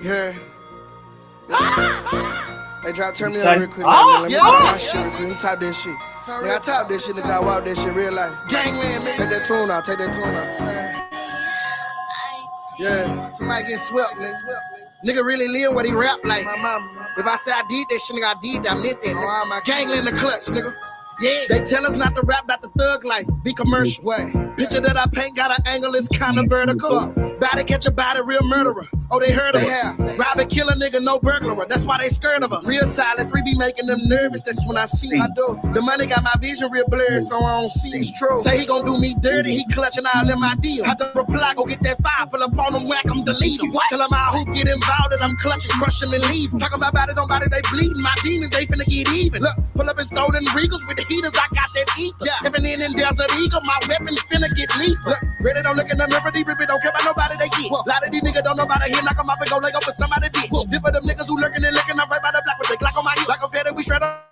Yeah. Hey, drop, turn me on real quick. Let me talk my shit real quick. Let me top this shit. Nigga, I top this shit, nigga. I walk this shit real life. Gangland, nigga. Take that tune out, take that tune out. Yeah, somebody get swept, nigga. Nigga really live what he rap like. My mama. If I say I did that shit, nigga, I did that. I meant that. Oh, my gangland in the clutch, nigga. Yeah, they tell us not to rap about the thug life. Be commercial. What? Picture that I paint got an angle, it's kinda vertical. Body catch a body, real murderer. Oh, they heard of us. Rob and kill a nigga, no burglar. That's why they scared of us. Real silent, 3 be making them nervous. That's when I see. I do. The money got my vision real blurred, so I don't see. It's true. Say he gon' do me dirty, he clutching all in my deal. Had to reply, go get that fire, pull up on him, whack him, delete him. Tell him how who get involved, and I'm clutching, crush him, and leave him. Talking about bodies on bodies, they bleeding. My demons, they finna get even. Look, pull up in stolen Regals with the heaters, I got that ether. Yeah. If in Desert Eagle, my weapon finna get lethal. Look, ready don't look in the mirror, these rip it, don't care about nobody they get. A lot of these niggas don't know about it here, knock them off and go leg up with somebody bitch. Dip for them niggas who lurking and licking, I'm right by the black with the Glock on my hip. Like I'm fed, we shred up.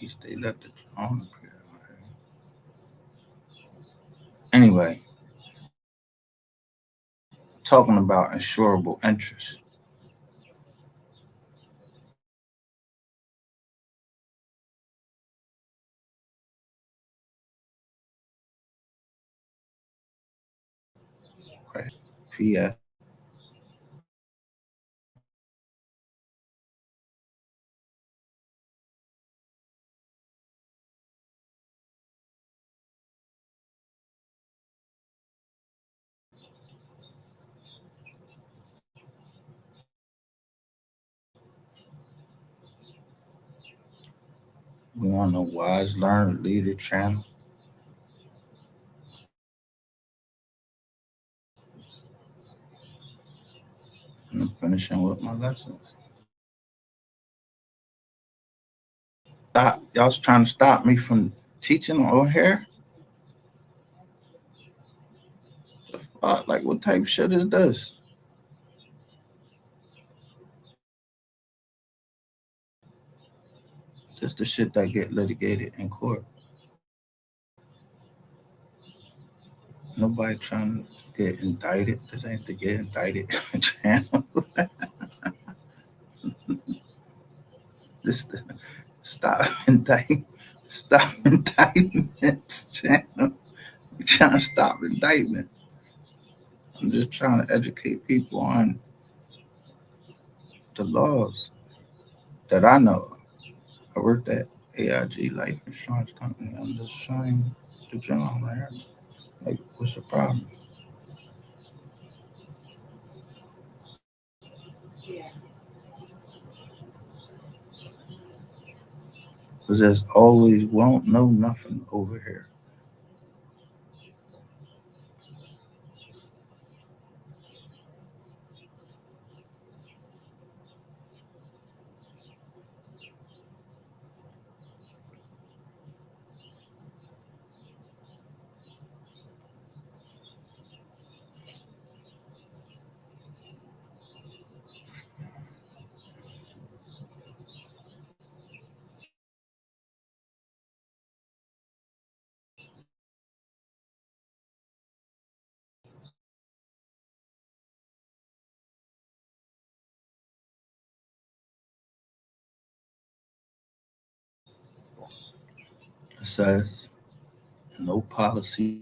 least they let the drone appear. Anyway, talking about insurable interest. Right? PS. We on the Wise Learn Leader channel. And I'm finishing with my lessons. Stop. Y'all's trying to stop me from teaching on here? The fuck? Like, what type of shit is this? This the shit that get litigated in court. Nobody trying to get indicted. This ain't to get indicted channel. This the stop indicting. Stop indictments channel. We trying to stop indictments. I'm just trying to educate people on the laws that I know of. I worked at AIG Life Insurance Company. I'm just showing the general there. Like, what's the problem? Because there's always won't know nothing over here. It says no policy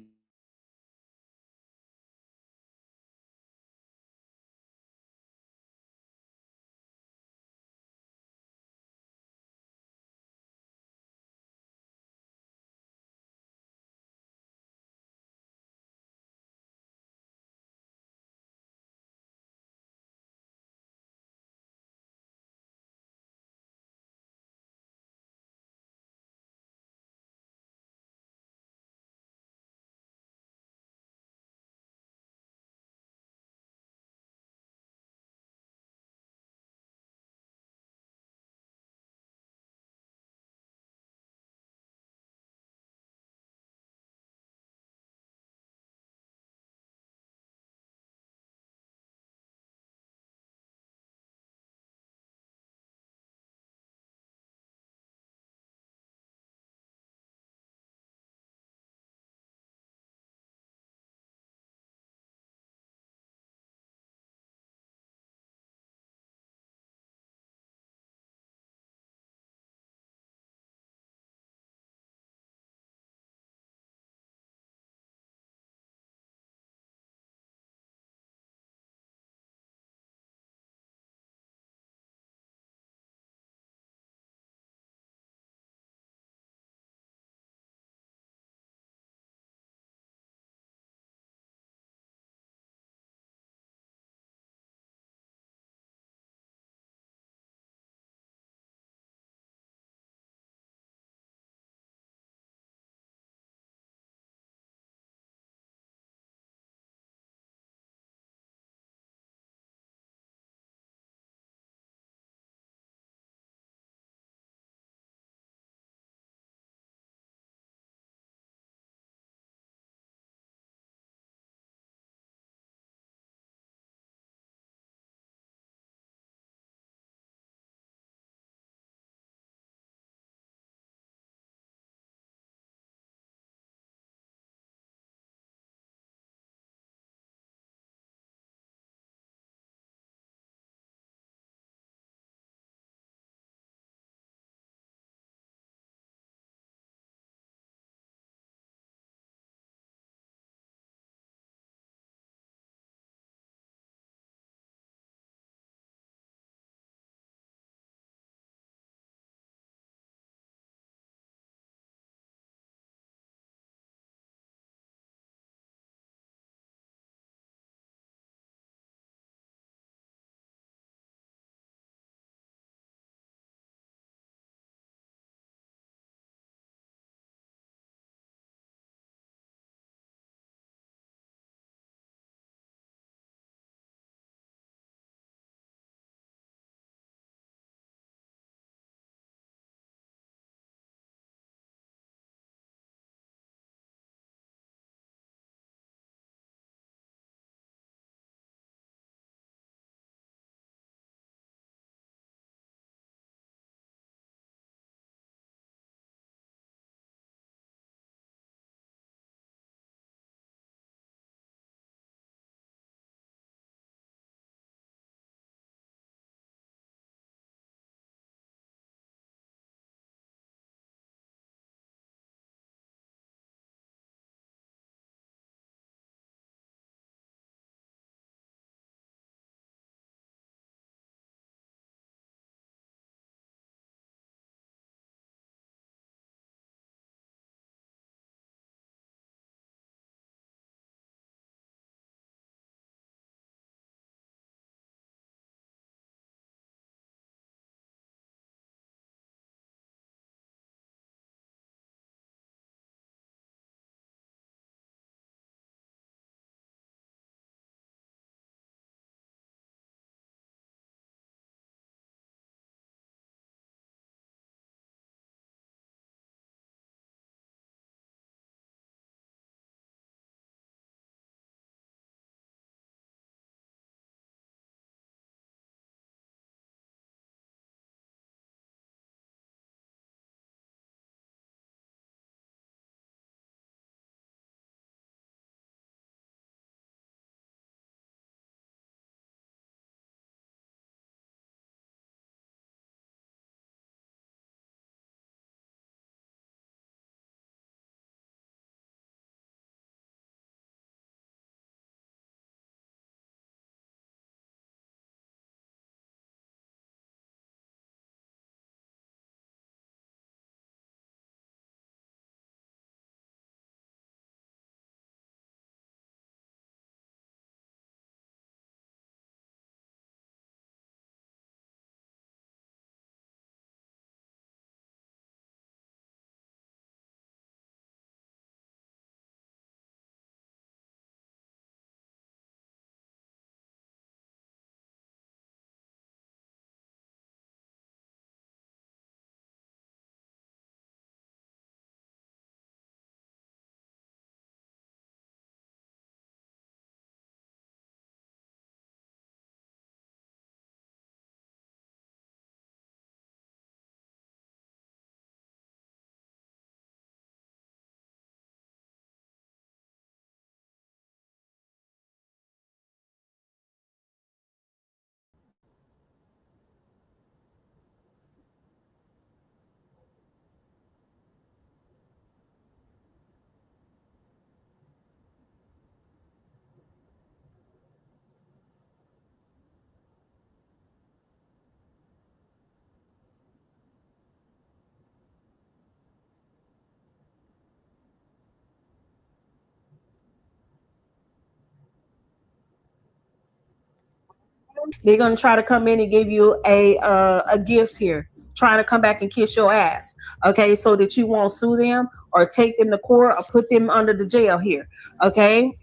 They're gonna try to come in and give you a gift here, trying to come back and kiss your ass. Okay, so that you won't sue them or take them to court or put them under the jail here. Okay.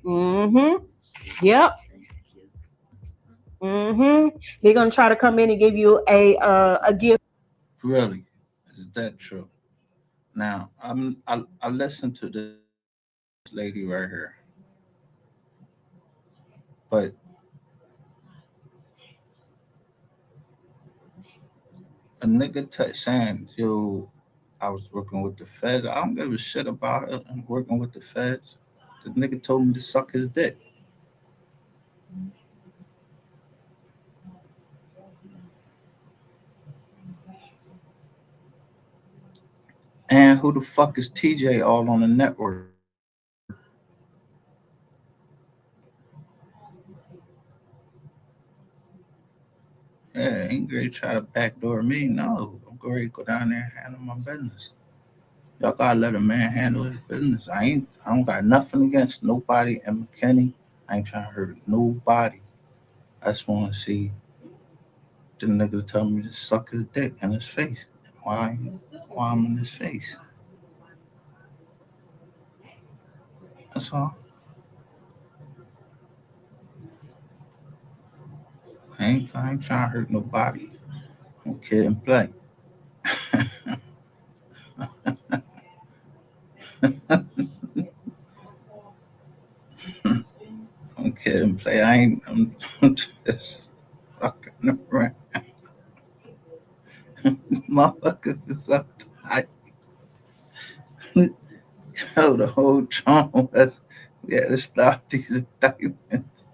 Yep. They're gonna try to come in and give you a gift. Really? Is that true? Now, I listened to this lady right here, but a nigga saying, yo, I was working with the feds. I don't give a shit about it. I'm working with the feds. The nigga told me to suck his dick. And who the fuck is TJ all on the network? Yeah, ain't gonna try to backdoor me. No, I'm going to go down there and handle my business. Y'all gotta let a man handle his business. I don't got nothing against nobody in McKinney. I ain't trying to hurt nobody. I just want to see the nigga tell me to suck his dick in his face. Why? Why I'm in his face? That's all. I ain't trying to hurt nobody. I'm kid and play. I'm kid and play. I'm just fucking around. Motherfuckers is up tight. Yo, the whole trauma was we had to stop these indictments.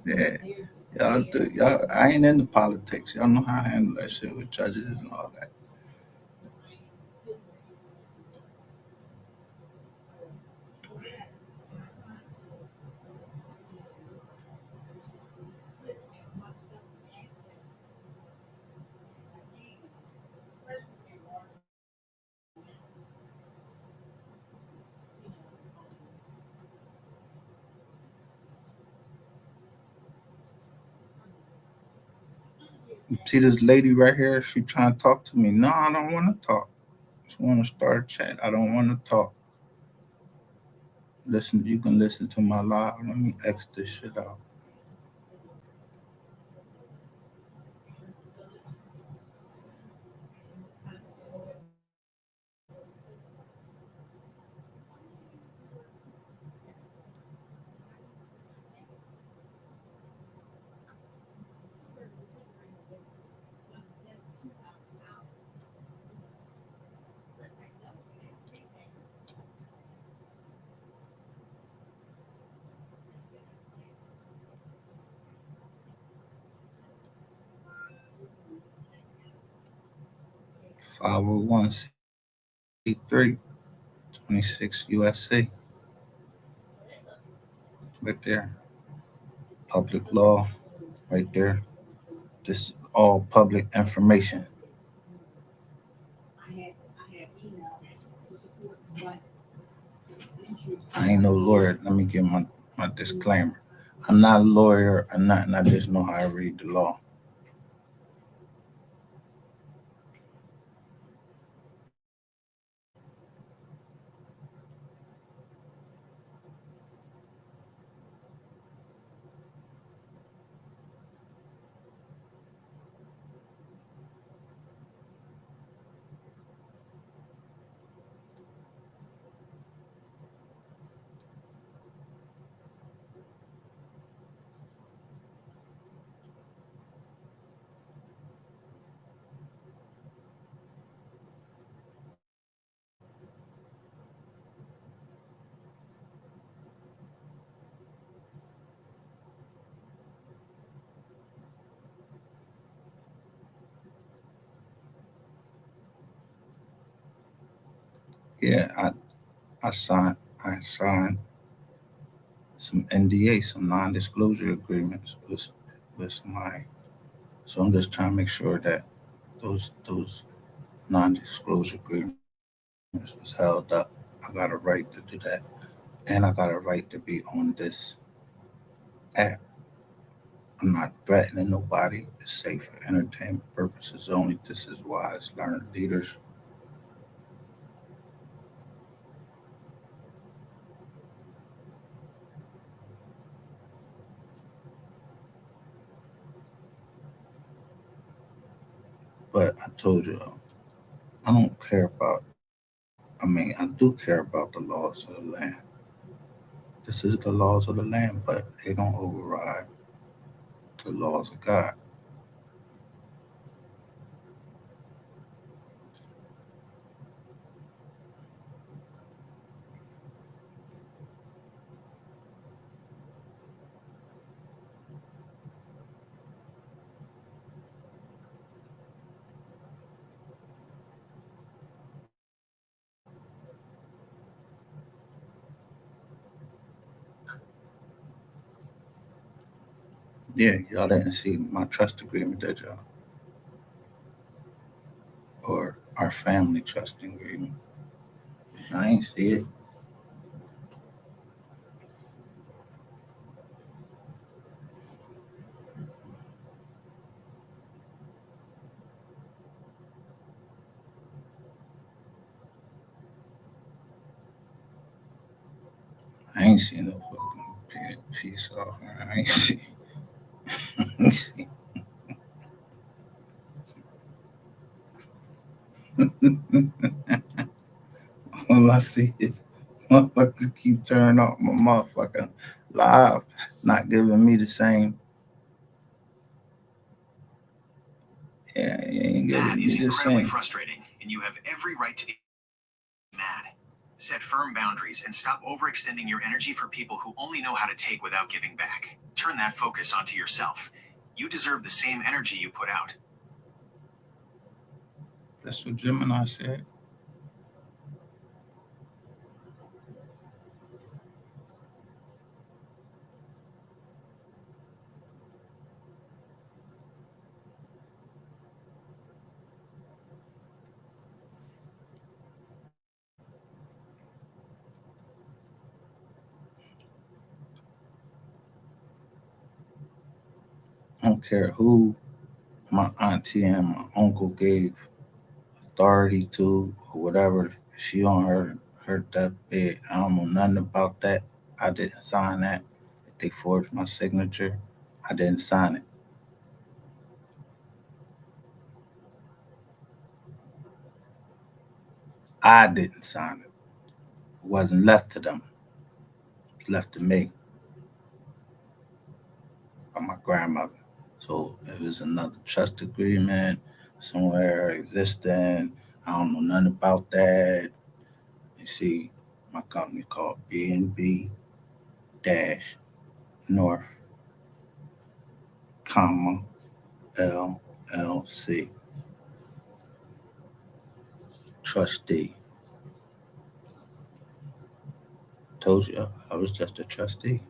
Yeah. Y'all, I ain't into politics. Y'all know how I handle that shit with judges and all that. 'See this lady right here? She trying to talk to me. No, I don't want to talk. Just want to start a chat. I don't want to talk. Listen, you can listen to my live. Let me X this shit out. 501c3 26 USC. Right there. Public law. Right there. This all public information. I ain't no lawyer. Let me give my disclaimer. I'm not a lawyer or nothing. I just know how to read the law. Yeah, I signed some NDA, some non-disclosure agreements with somebody. So I'm just trying to make sure that those non-disclosure agreements was held up. I got a right to do that, and I got a right to be on this app. I'm not threatening nobody. It's safe for entertainment purposes only. This is wise learned leaders. But I told you, I don't care about, I mean, I do care about the laws of the land. This is the laws of the land, but they don't override the laws of God. Yeah, y'all didn't see my trust agreement, did y'all? Or our family trust agreement. I ain't see it. I ain't seen no fucking peace offering. I ain't see. I ain't see. All I see is motherfuckers keep turning off my motherfucking live, not giving me the same. Yeah, you ain't giving That me is the incredibly same. frustrating, and you have every right to be mad. Set firm boundaries and stop overextending your energy for people who only know how to take without giving back. Turn that focus onto yourself. You deserve the same energy you put out. That's what Gemini said. I don't care who my auntie and my uncle gave authority to or whatever. She on her deathbed. I don't know nothing about that. I didn't sign that. If they forged my signature, I didn't sign it. I didn't sign it. It wasn't left to them. It was left to me by my grandmother. So if it's another trust agreement somewhere existing, I don't know nothing about that. You see, my company called B&B Dash North, comma LLC. Trustee. Told you I was just a trustee.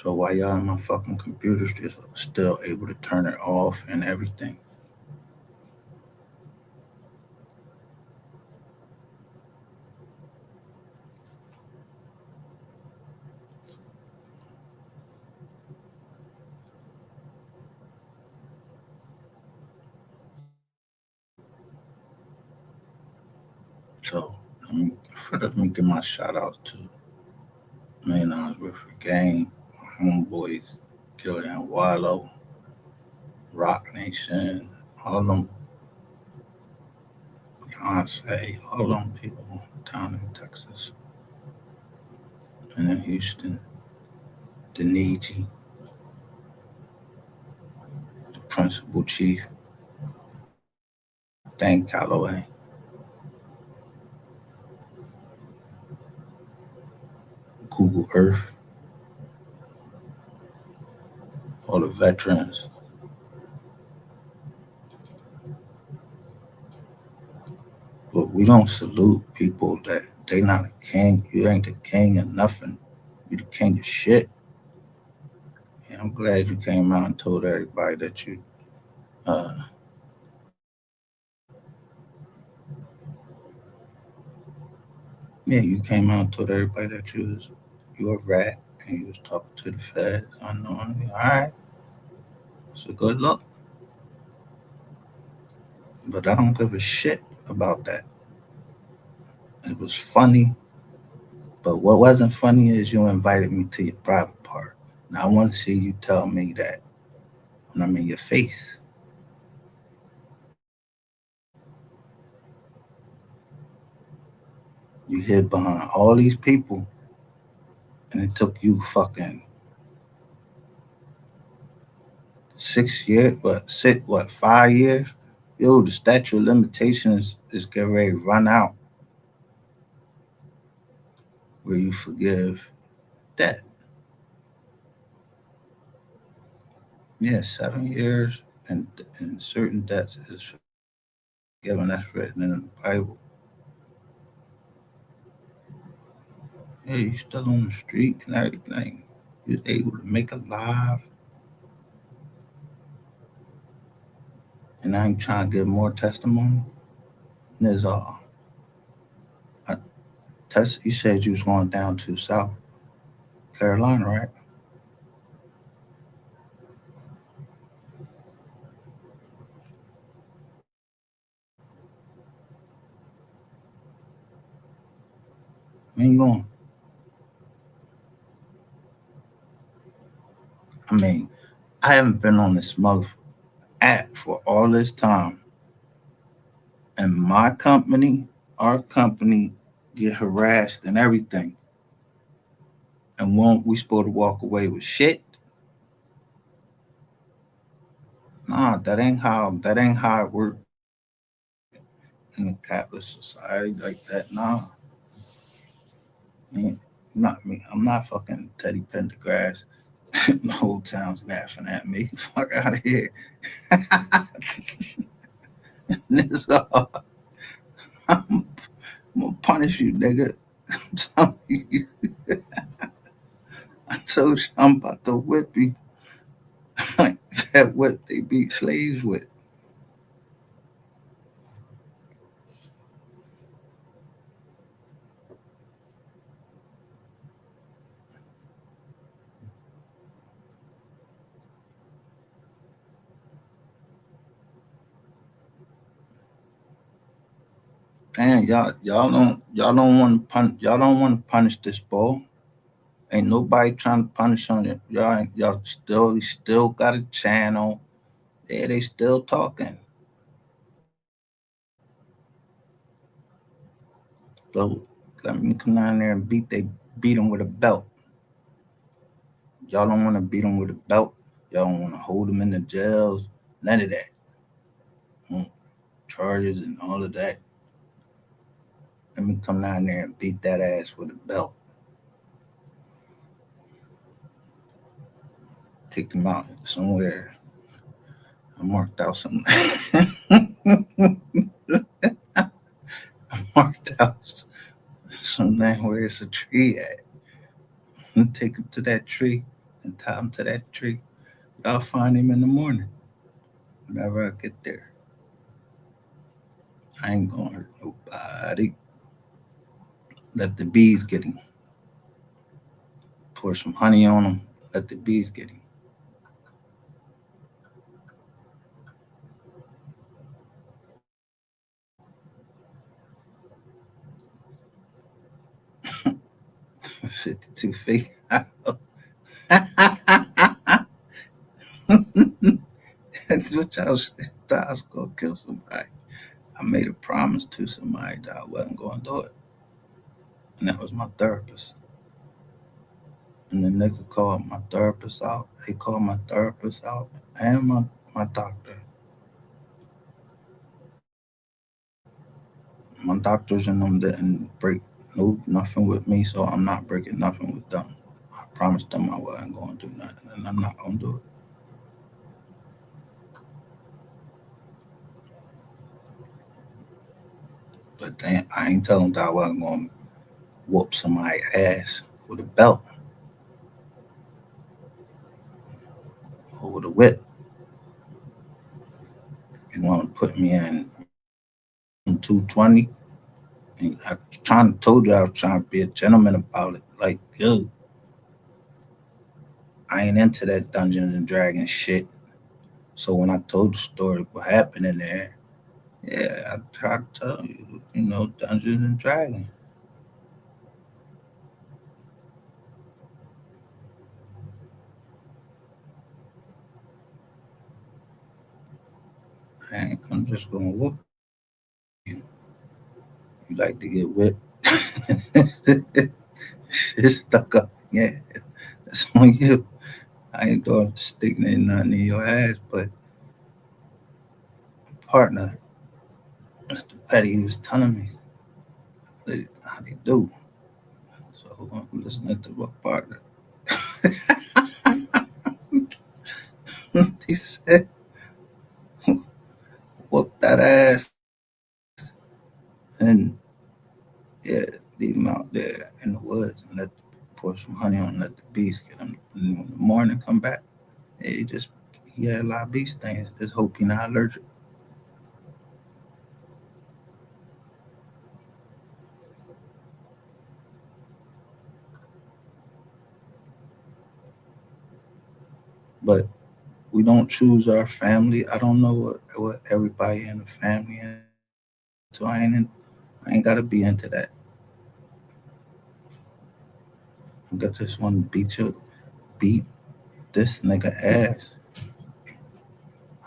So why y'all on my fucking computers just still able to turn it off and everything? So let me give my shout outs to Man I was with for Game, homeboys, Gillian Wallow, Rock Nation, all them Beyonce, all them people down in Texas and in Houston, Deniji, the principal chief, Dan Calloway, Google Earth, all the veterans. But we don't salute people that they not a king. You ain't the king of nothing. You the king of shit. And I'm glad you came out and told everybody that you uh, Yeah, you came out and told everybody that you a rat and you was talking to the feds unknowingly. All right, it's a good look, but I don't give a shit about that. It was funny, but what wasn't funny is you invited me to your private part. Now I want to see you tell me that when I'm in your face. You hid behind all these people, and it took you fucking 6 years, what, 5 years? Yo, the statute of limitations is getting ready to run out where you forgive debt. Yeah, 7 years and certain debts is forgiven. That's written in the Bible. Yeah, you still on the street and everything. You're able to make a live, and I ain't trying to give more testimony. And there's I you said you was going down to South Carolina, right? When you going? I mean, I haven't been on this mother app for all this time, and my company, our company, get harassed and everything, and won't we supposed to walk away with shit? Nah, that ain't how it works in a capitalist society like that. Nah, man, not me. I'm not fucking Teddy Pendergrass. The whole town's laughing at me. Fuck out of here. This, I'm gonna punish you, nigga. I'm telling you. I told you I'm about to whip you. Like that what they beat slaves with. Damn, y'all don't want to punish this ball. Ain't nobody trying to punish on it. Y'all still got a channel. Yeah, they still talking. So let me come down there and beat them with a belt. Y'all don't want to beat them with a belt. Y'all don't want to hold them in the jails. None of that. Mm, charges and all of that. Let me come down there and beat that ass with a belt. Take them out somewhere. I marked out something. I marked out something where it's a tree at. And take him to that tree and tie him to that tree. I'll find him in the morning whenever I get there. I ain't gonna hurt nobody. Let the bees get him. Pour some honey on him. Let the bees get him. $52 feet. That's what thought I was gonna kill somebody. I made a promise to somebody that I wasn't gonna do it. And that was my therapist. And the nigga called my therapist out. They called my therapist out and my doctor. My doctors and them didn't break nothing with me, so I'm not breaking nothing with them. I promised them I wasn't going to do nothing, and I'm not going to do it. But then I ain't telling them that I wasn't going to whoop somebody's ass with a belt or with a whip. You want to put me in 220? And told you I was trying to be a gentleman about it. Like, yo, I ain't into that Dungeons and Dragons shit. So when I told the story what happened in there, yeah, I tried to tell you, Dungeons and Dragons. I'm just gonna whoop you. You like to get whipped? Shit stuck up. Yeah, that's on you. I ain't doing sticking nothing in your ass, but partner, Mr. Petty, he was telling me how they do. So I'm listening to my partner. He said, whoop that ass and yeah, leave him out there in the woods and pour some honey on, let the bees get him. And in the morning, come back. Yeah, he had a lot of bee stings. Just hope he's not allergic. But we don't choose our family. I don't know what everybody in the family is. So I ain't gotta be into that. I just want to beat this nigga ass.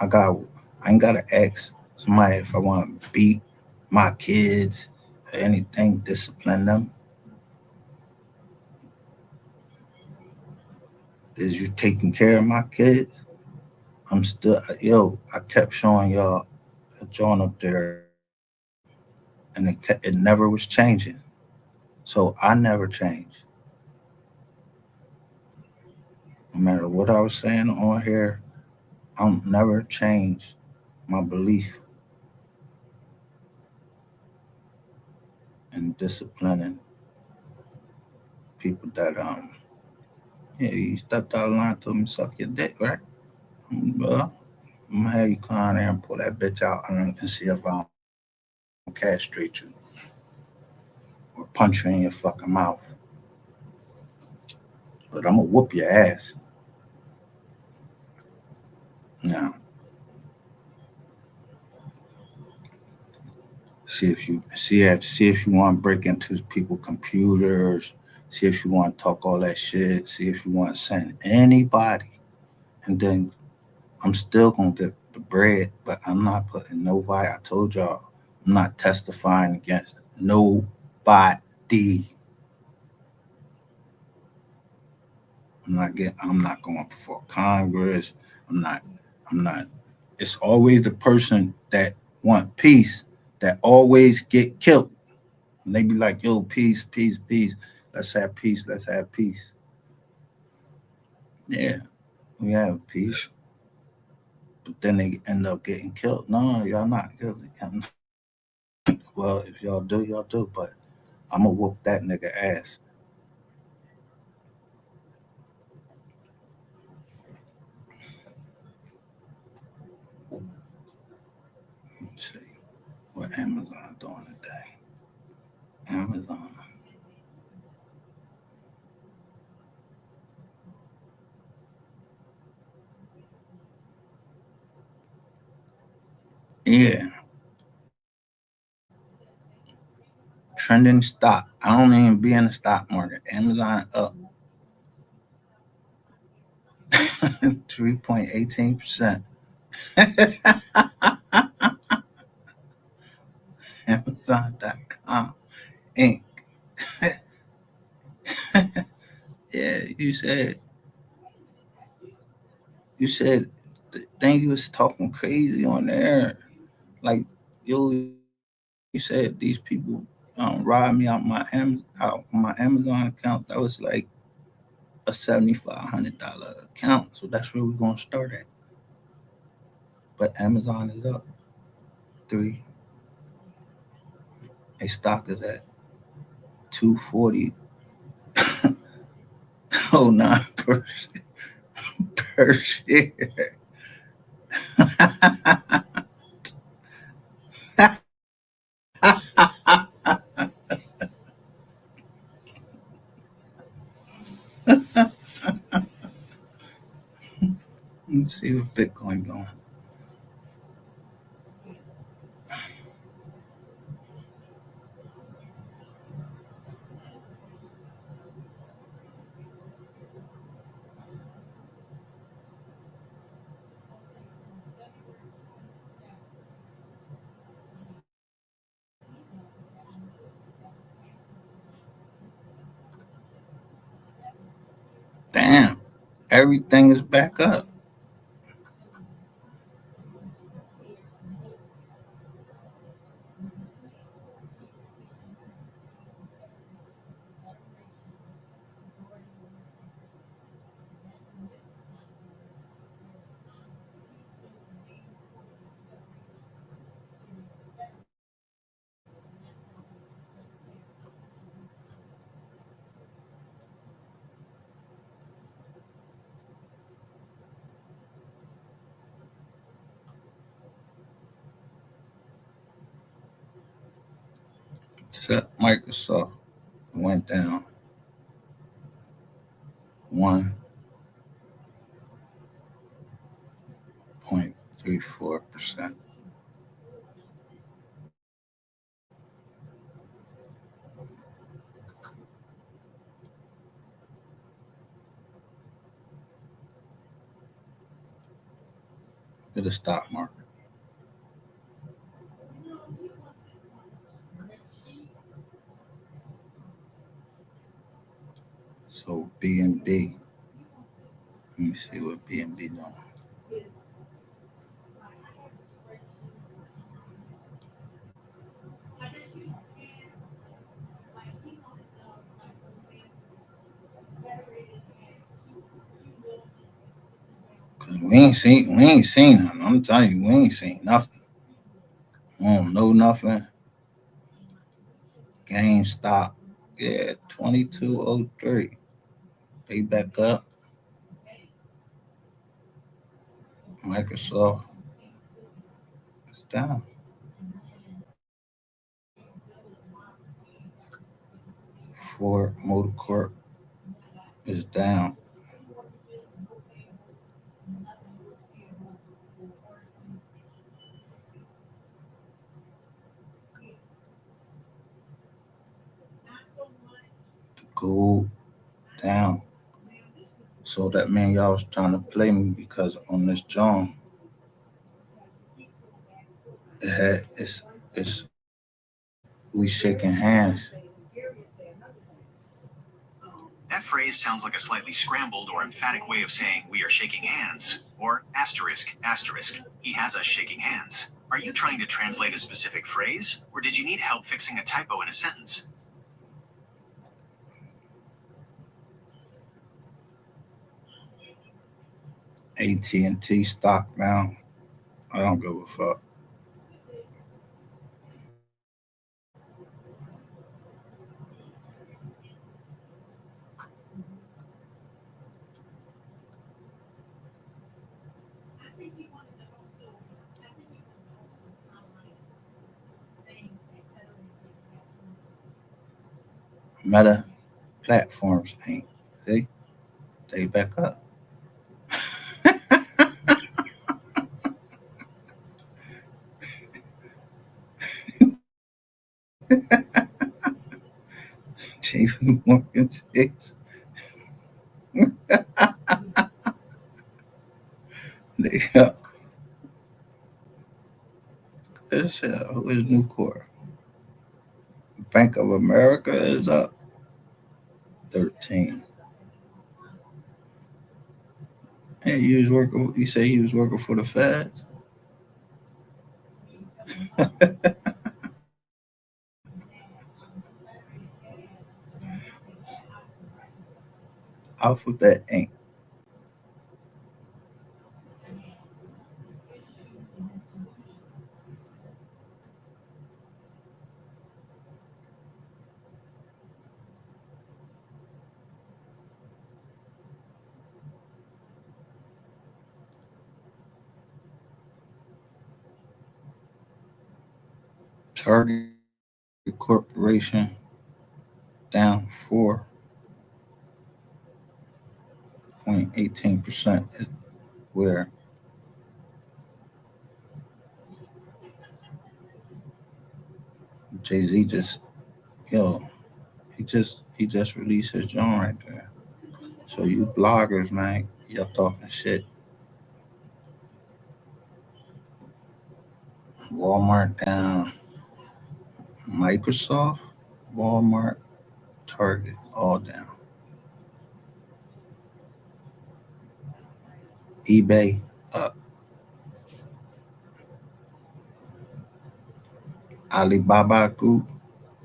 I got I ain't gotta ask somebody if I want to beat my kids or anything, discipline them. Is you taking care of my kids? I'm still I kept showing y'all a joint up there, and it never was changing. So I never changed. No matter what I was saying on here, I'll never change my belief in disciplining people that yeah, you stepped out of line, told me suck your dick, right? Well, I'm gonna have you climb there and pull that bitch out and see if I don't castrate you or punch you in your fucking mouth. But I'm gonna whoop your ass. Now, see if you want to break into people's computers. See if you want to talk all that shit. See if you want to send anybody, and then I'm still gonna get the bread, but I'm not putting nobody. I told y'all, I'm not testifying against nobody. I'm not going before Congress. I'm not I'm not it's always the person that want peace that always get killed. And they be like, yo, peace, peace, peace. Let's have peace, let's have peace. Yeah, we have peace. But then they end up getting killed. No, y'all not guilty. Well, if y'all do, y'all do, but I'm gonna whoop that nigga ass. Let's see what Amazon doing today. Amazon. Yeah, trending stock. I don't even be in the stock market. Amazon up 3.18%. Amazon.com Inc. Yeah, you said the thing you was talking crazy on there. Like you said these people robbed me out my Amazon account. That was like a $7,500 account. So that's where we're gonna start at. But Amazon is up three. A stock is at 240 09 per share. See what Bitcoin doing. Damn, everything is back up. Except Microsoft went down 1.34%. To the stock market. So BNB, let me see what BNB doing. We ain't seen nothing. I'm telling you, we ain't seen nothing. We don't know nothing. GameStop, yeah, 2203. They back up. Microsoft is down. Ford Motor Corp is down. The gold down. So that mean y'all was trying to play me because on this John, it's we shaking hands. That phrase sounds like a slightly scrambled or emphatic way of saying we are shaking hands, or asterisk, asterisk, he has us shaking hands. Are you trying to translate a specific phrase, or did you need help fixing a typo in a sentence? AT&T stock now. I don't give a fuck. Meta platforms ain't. See? They back up. JP Morgan Chase. They up. Who is Nucor? Bank of America is up 13. Hey, you say you was working for the feds? Alphabet Inc. Target Corporation down 4.18%. Where Jay-Z just, yo, he just released his joint right there. So you bloggers, man, you're talking shit. Walmart down, Microsoft, Walmart, Target, all down. eBay up. Alibaba Group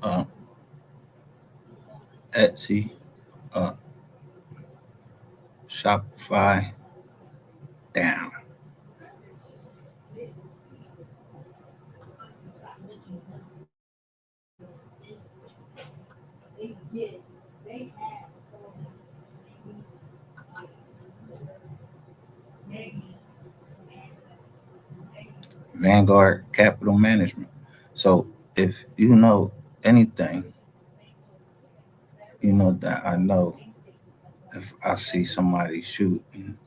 up. Etsy up. Shopify down. Vanguard Capital Management. So if you know anything, you know that I know if I see somebody shooting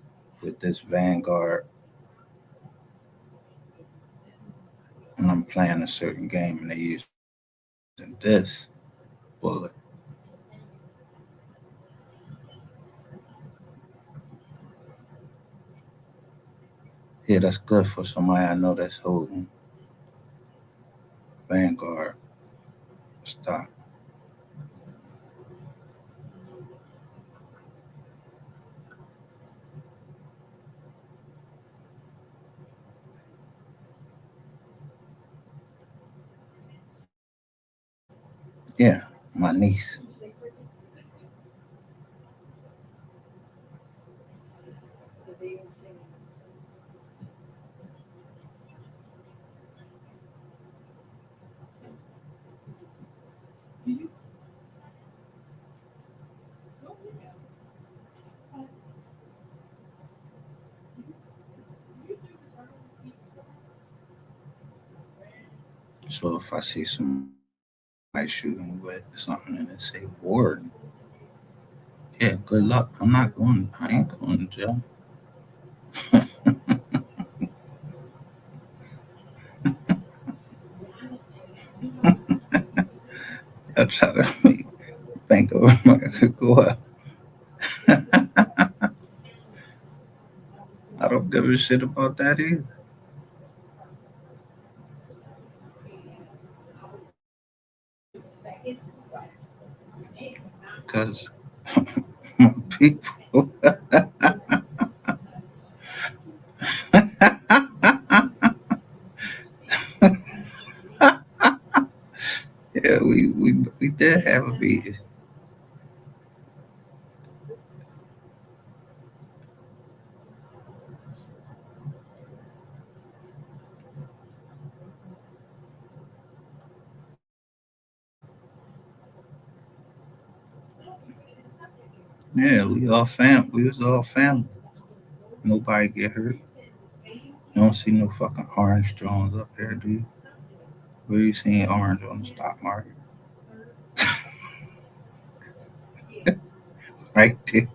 with this Vanguard and I'm playing a certain game and they using this bullet, yeah, that's good for somebody I know that's holding Vanguard stock. Yeah, my niece. So if I see somebody shooting with something and it say Warden, yeah, good luck. I ain't going to jail. I try to make Bank of America go up. I don't give a shit about that either. Because people, yeah, we did have a meeting. Yeah, we all fam. We was all family. Nobody get hurt. You don't see no fucking orange drones up here, dude. Where you seeing orange on the stock market? Right there.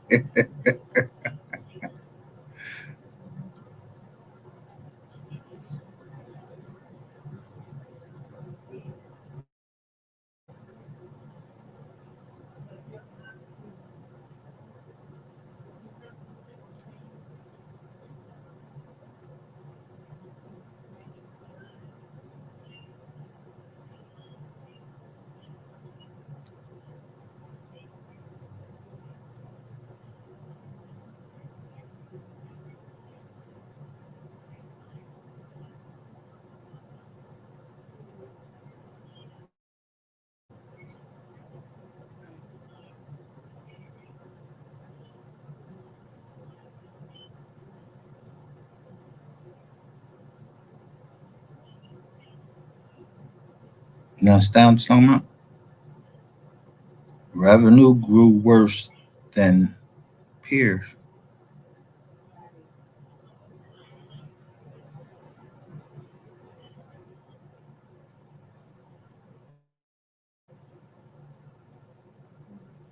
You understand what I'm talking about? Revenue grew worse than peers.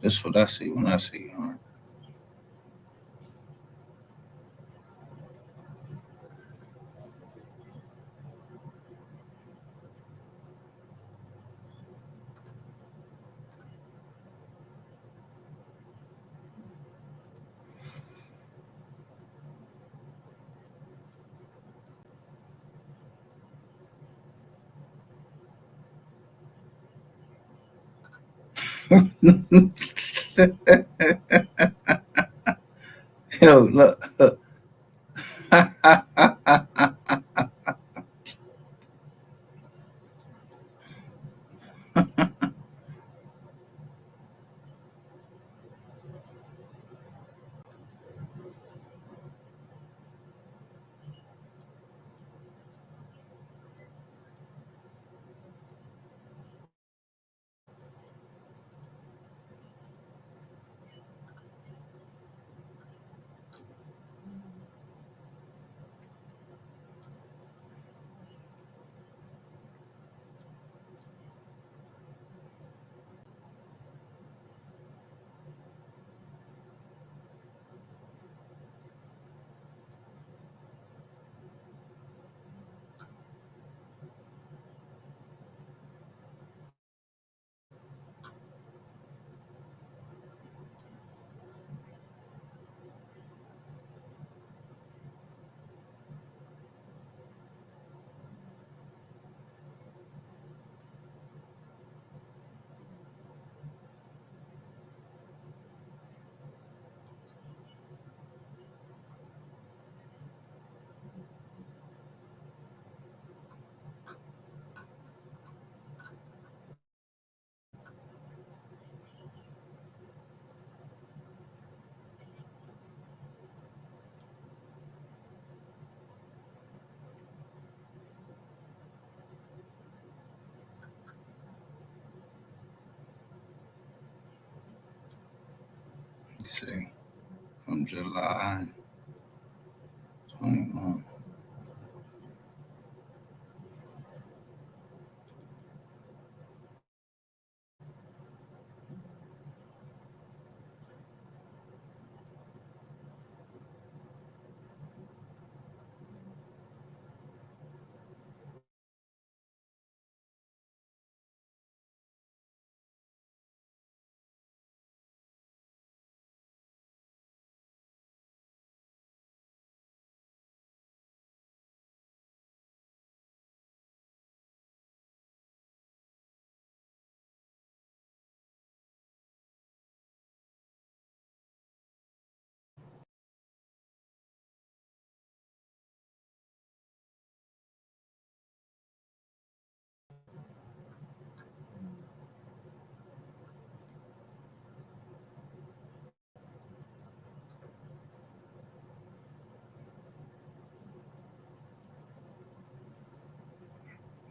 That's what I see when I see orange. Yo, look. Let's see, from July 21.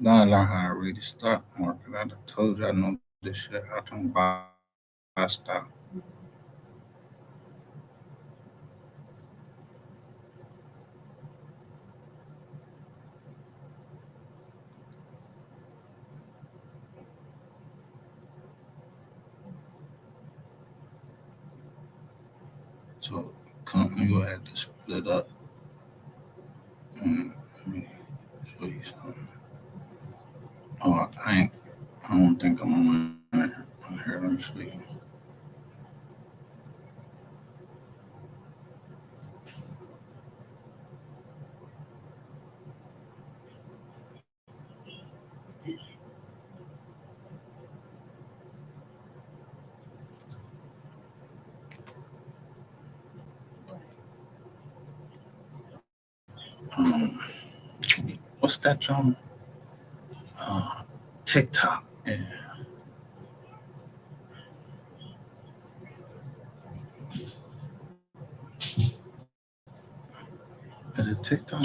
Now I learn how to read the stock market. I done told you I know this shit. I don't buy stock. So company will have to split up. Let me show you something. Oh, I ain't. I don't think I'm on it. Here, let me show you. Um, what's that, John? Uh, TikTok. Yeah. Is it TikTok?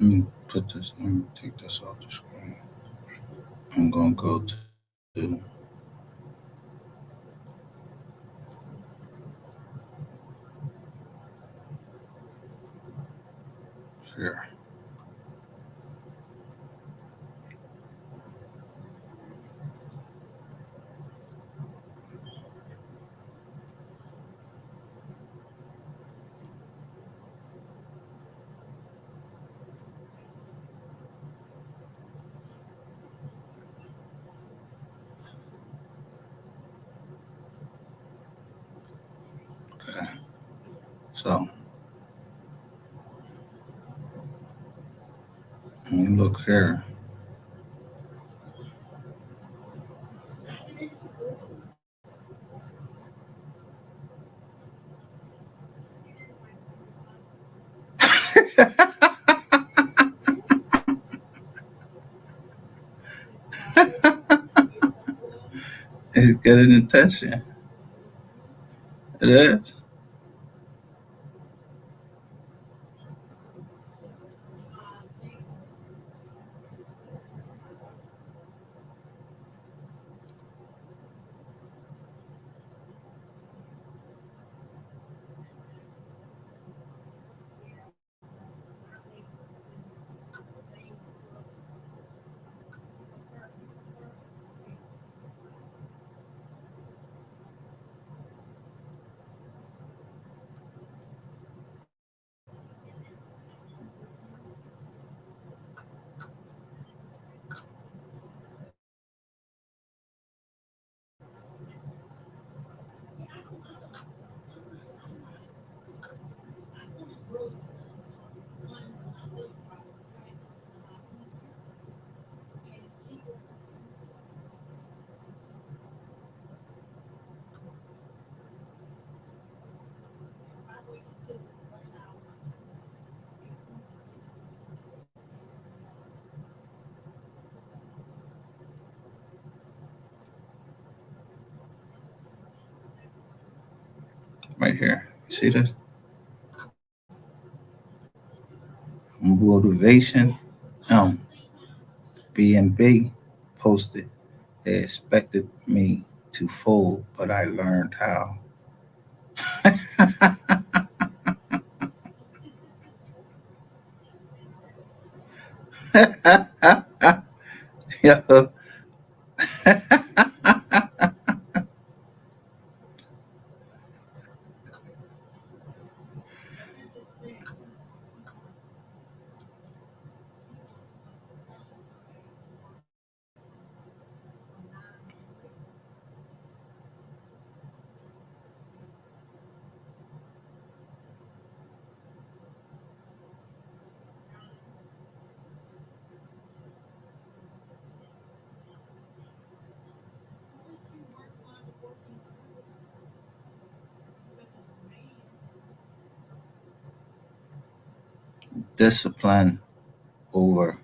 me put this. Let me take this off the screen. I'm gonna go to here. Okay. So when you look here, it's getting attention. It is. Right here. You see this? Motivation. B&B posted. They expected me to fold, but I learned how. Yo, discipline over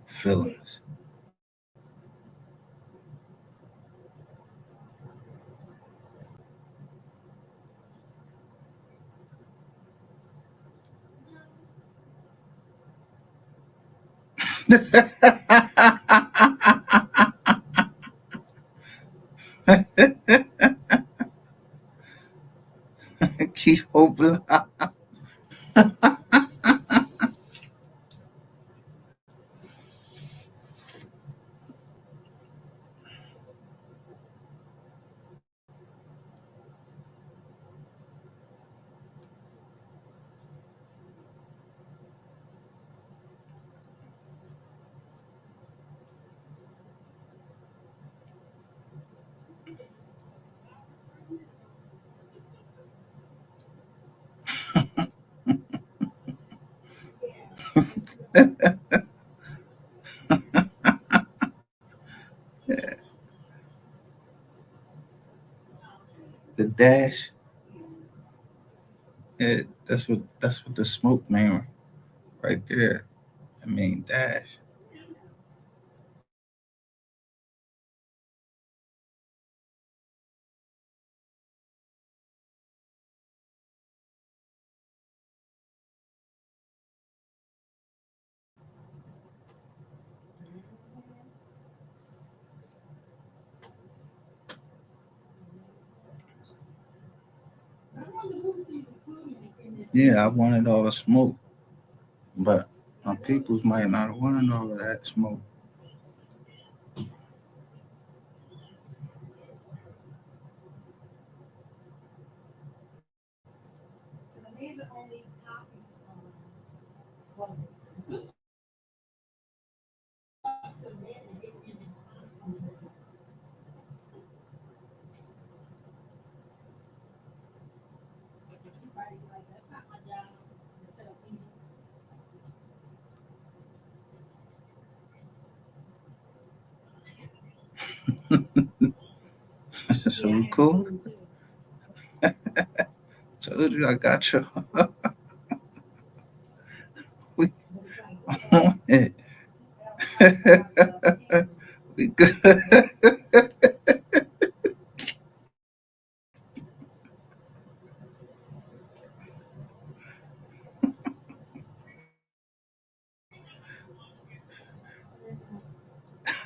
feelings. Keep hope alive. The dash. Yeah, that's what the smoke man right there. I mean dash. Yeah, I wanted all the smoke, but my peoples might not have wanted all of that smoke. So we cool. Told you I got you. We on it. We good.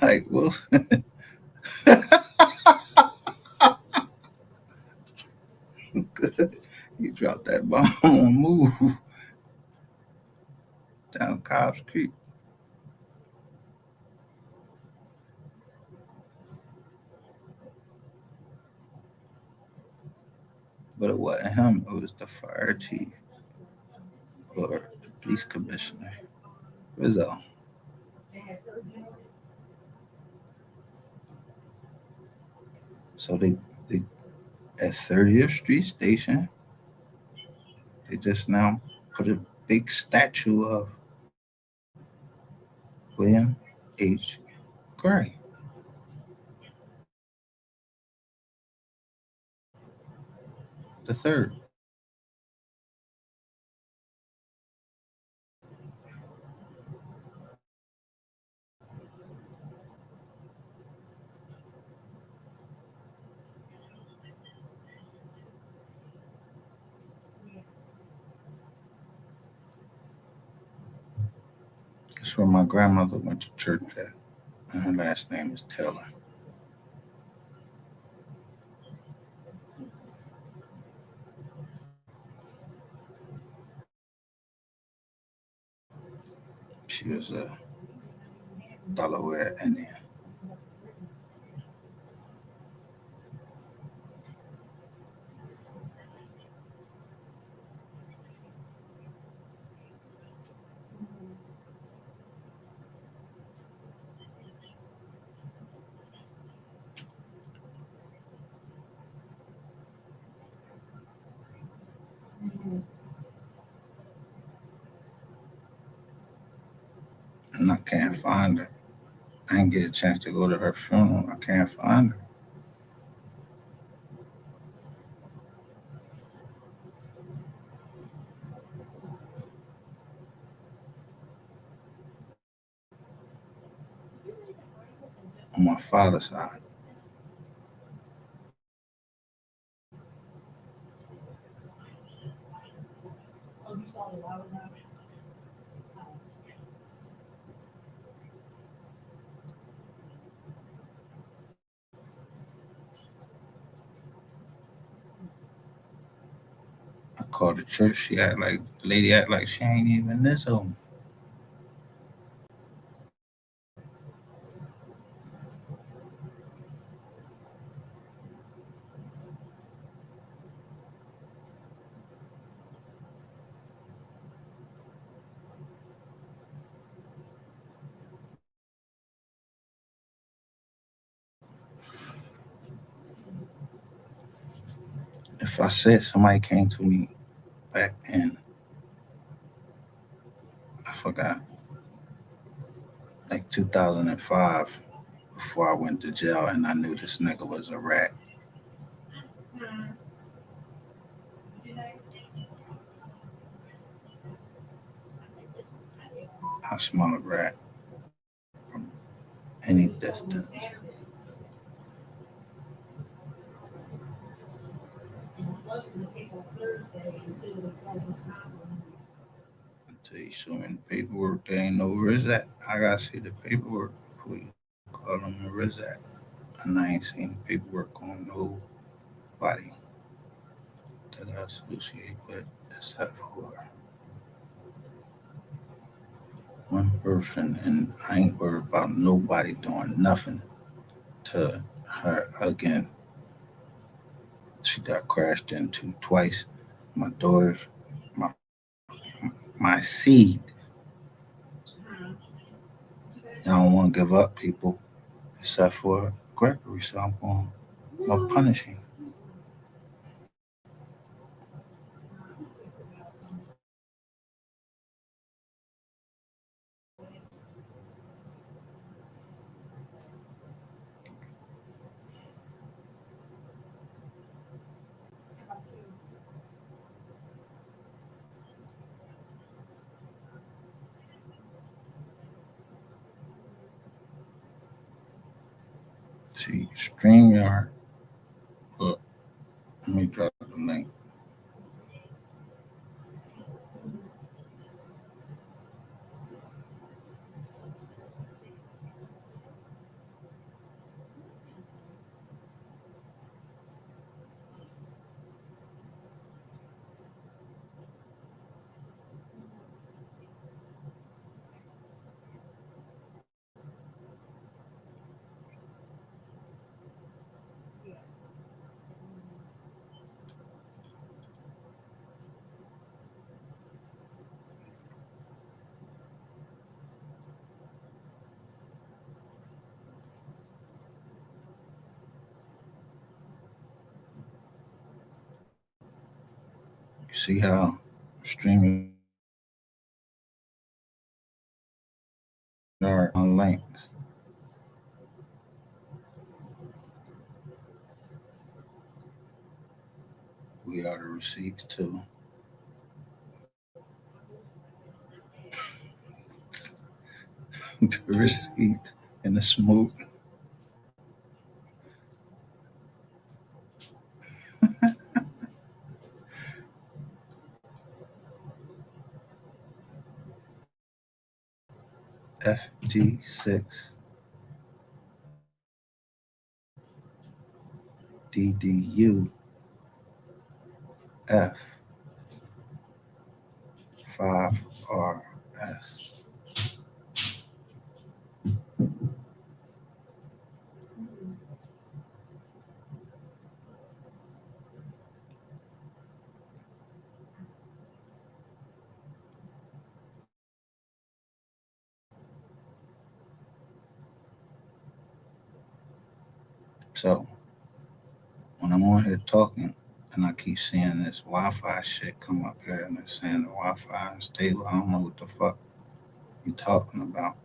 Like Wilson. Good. You dropped that bomb on move down Cobb's Creek. But it wasn't him, it was the fire chief or the police commissioner. Rizzo. So they at 30th Street Station, they just now put a big statue of William H. Gray. The third. That's where my grandmother went to church at. And her last name is Taylor. She was a Delaware Indian. And I can't find her. I didn't get a chance to go to her funeral. I can't find her. On my father's side. I called the church. The lady act like she ain't even this old. If I said somebody came to me back in, I forgot, like 2005, before I went to jail, and I knew this nigga was a rat. I smell a rat from any distance. Until you show me the paperwork, they ain't know where it's at. I gotta see the paperwork before you call them where it's at. And I ain't seen the paperwork on nobody that I associate with except for one person, and I ain't worried about nobody doing nothing to her again. She got crashed into twice. My daughters, my my seed. I don't want to give up, people, except for Gregory. So I'm punishing. See, StreamYard. Look, let me drop the link. You see how StreamYard on links. We are the receipts too. The receipts and the smoke. FG6 DDU F 5RS. So when I'm on here talking and I keep seeing this Wi-Fi shit come up here and it's saying the Wi-Fi is stable, I don't know what the fuck you talking about.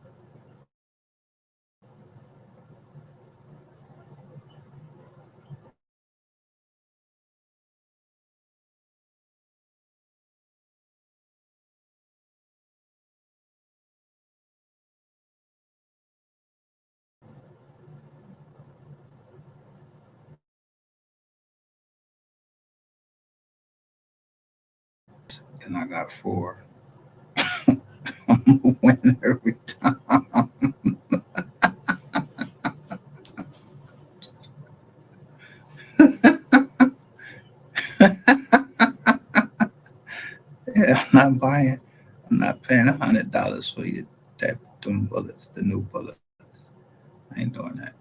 And I got 4. I'm gonna win every time. Yeah, I'm not buying. I'm not paying $100 for you. Them bullets, the new bullets. I ain't doing that.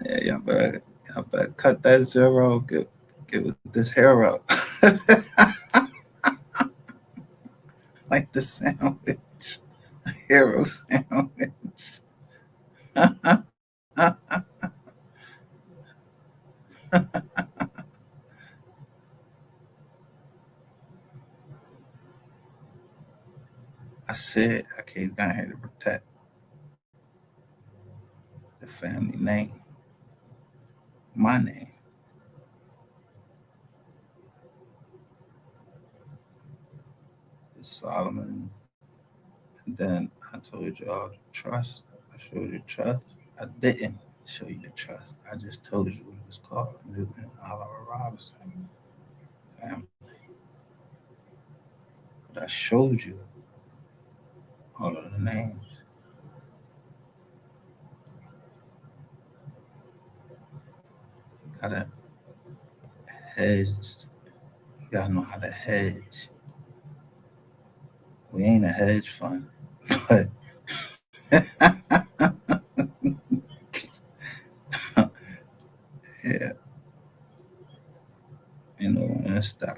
Yeah, y'all better cut that zero. Get with this hero. Like the sandwich, hero sandwich. I said I came down here to protect the family name, my name. It's Solomon. And then I told you all the trust. I showed you trust. I didn't show you the trust. I just told you what it was called, Newton Oliver Robinson family. But I showed you all of the names. You gotta hedge. You gotta know how to hedge. We ain't a hedge fund, but yeah,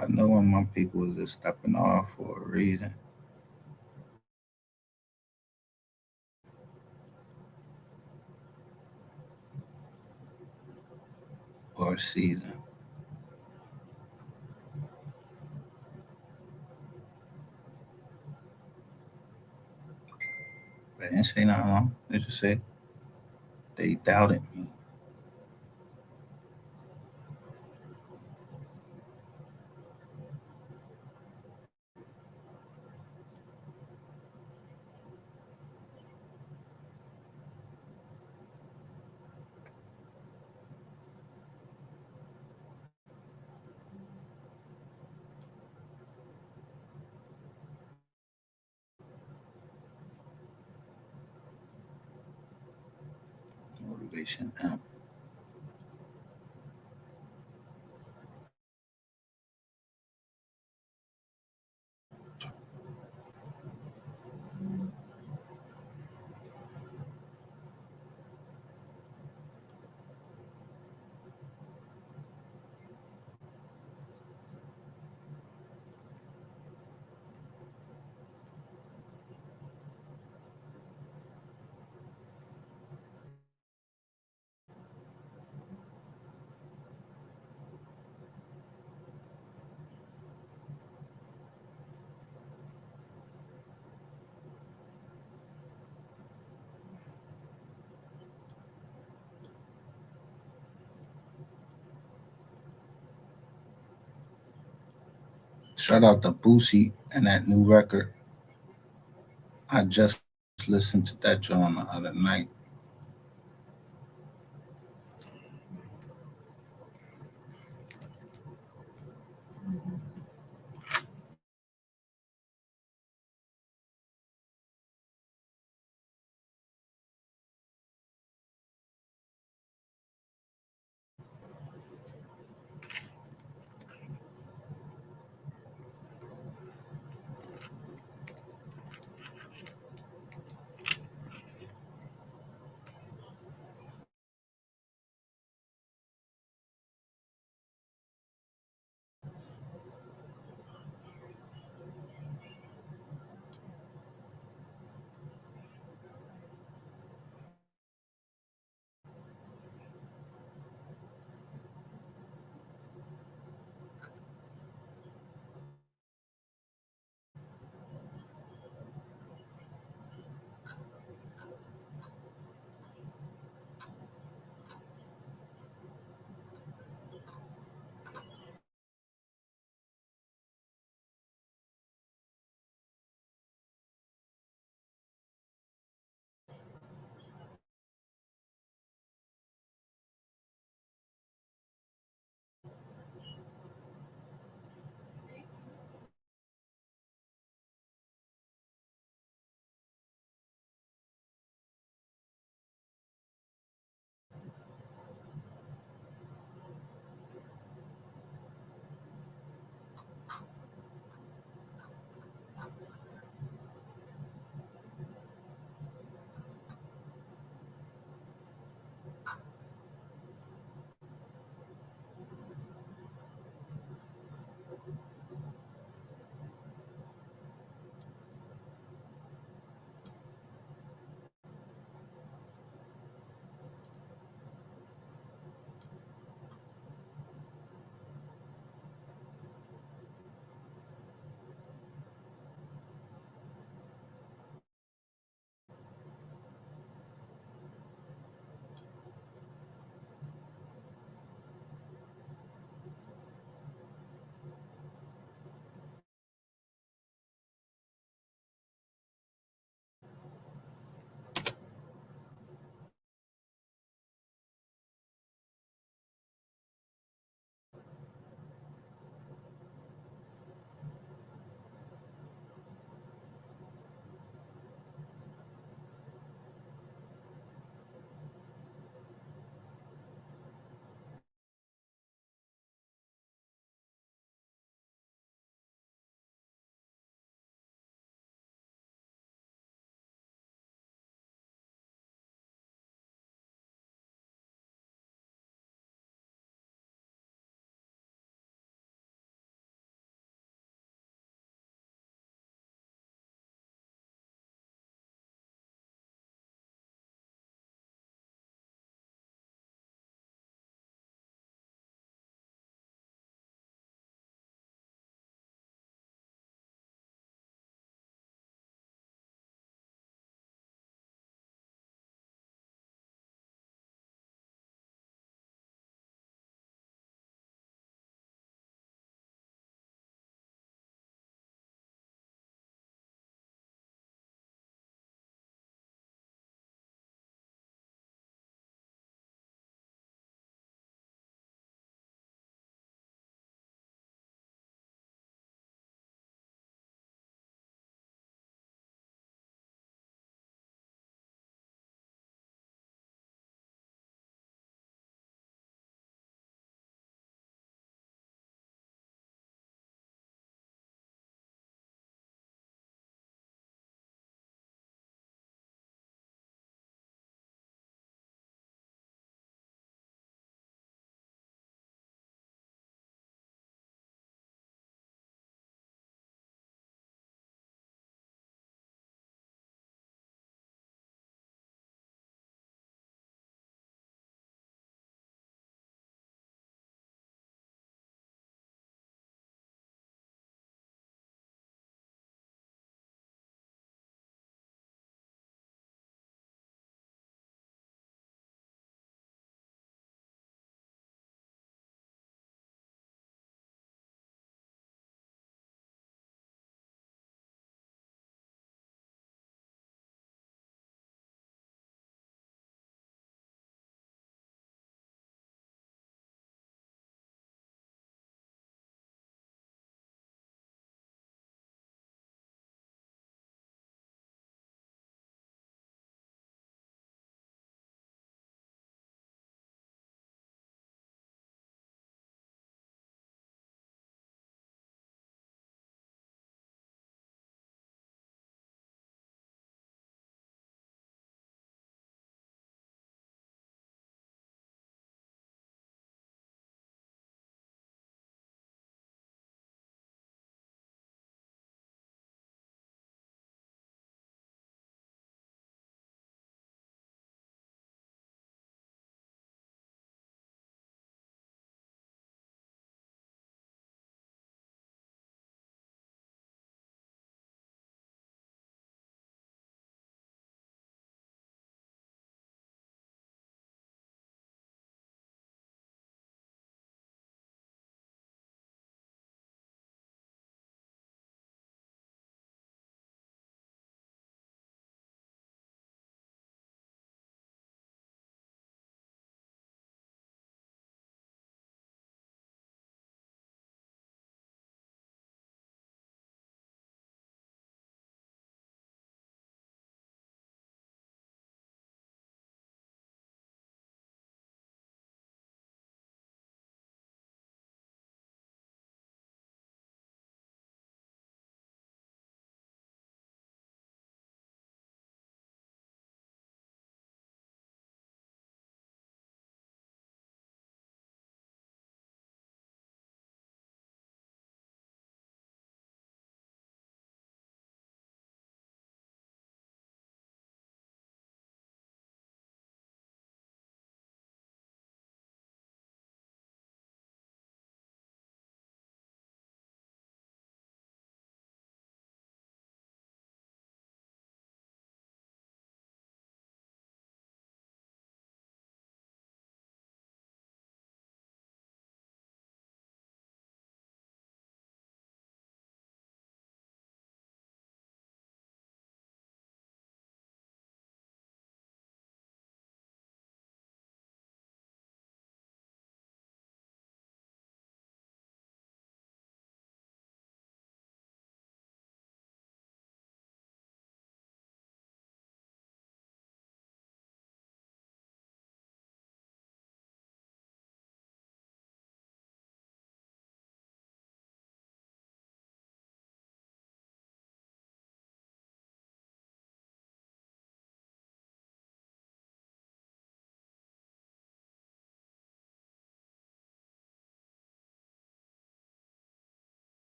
I know when my people was just stepping off for a reason or a season. They didn't say nothing wrong. They just said they doubted me. Motivation M. Shout out to Boosie and that new record. I just listened to that joint the other night.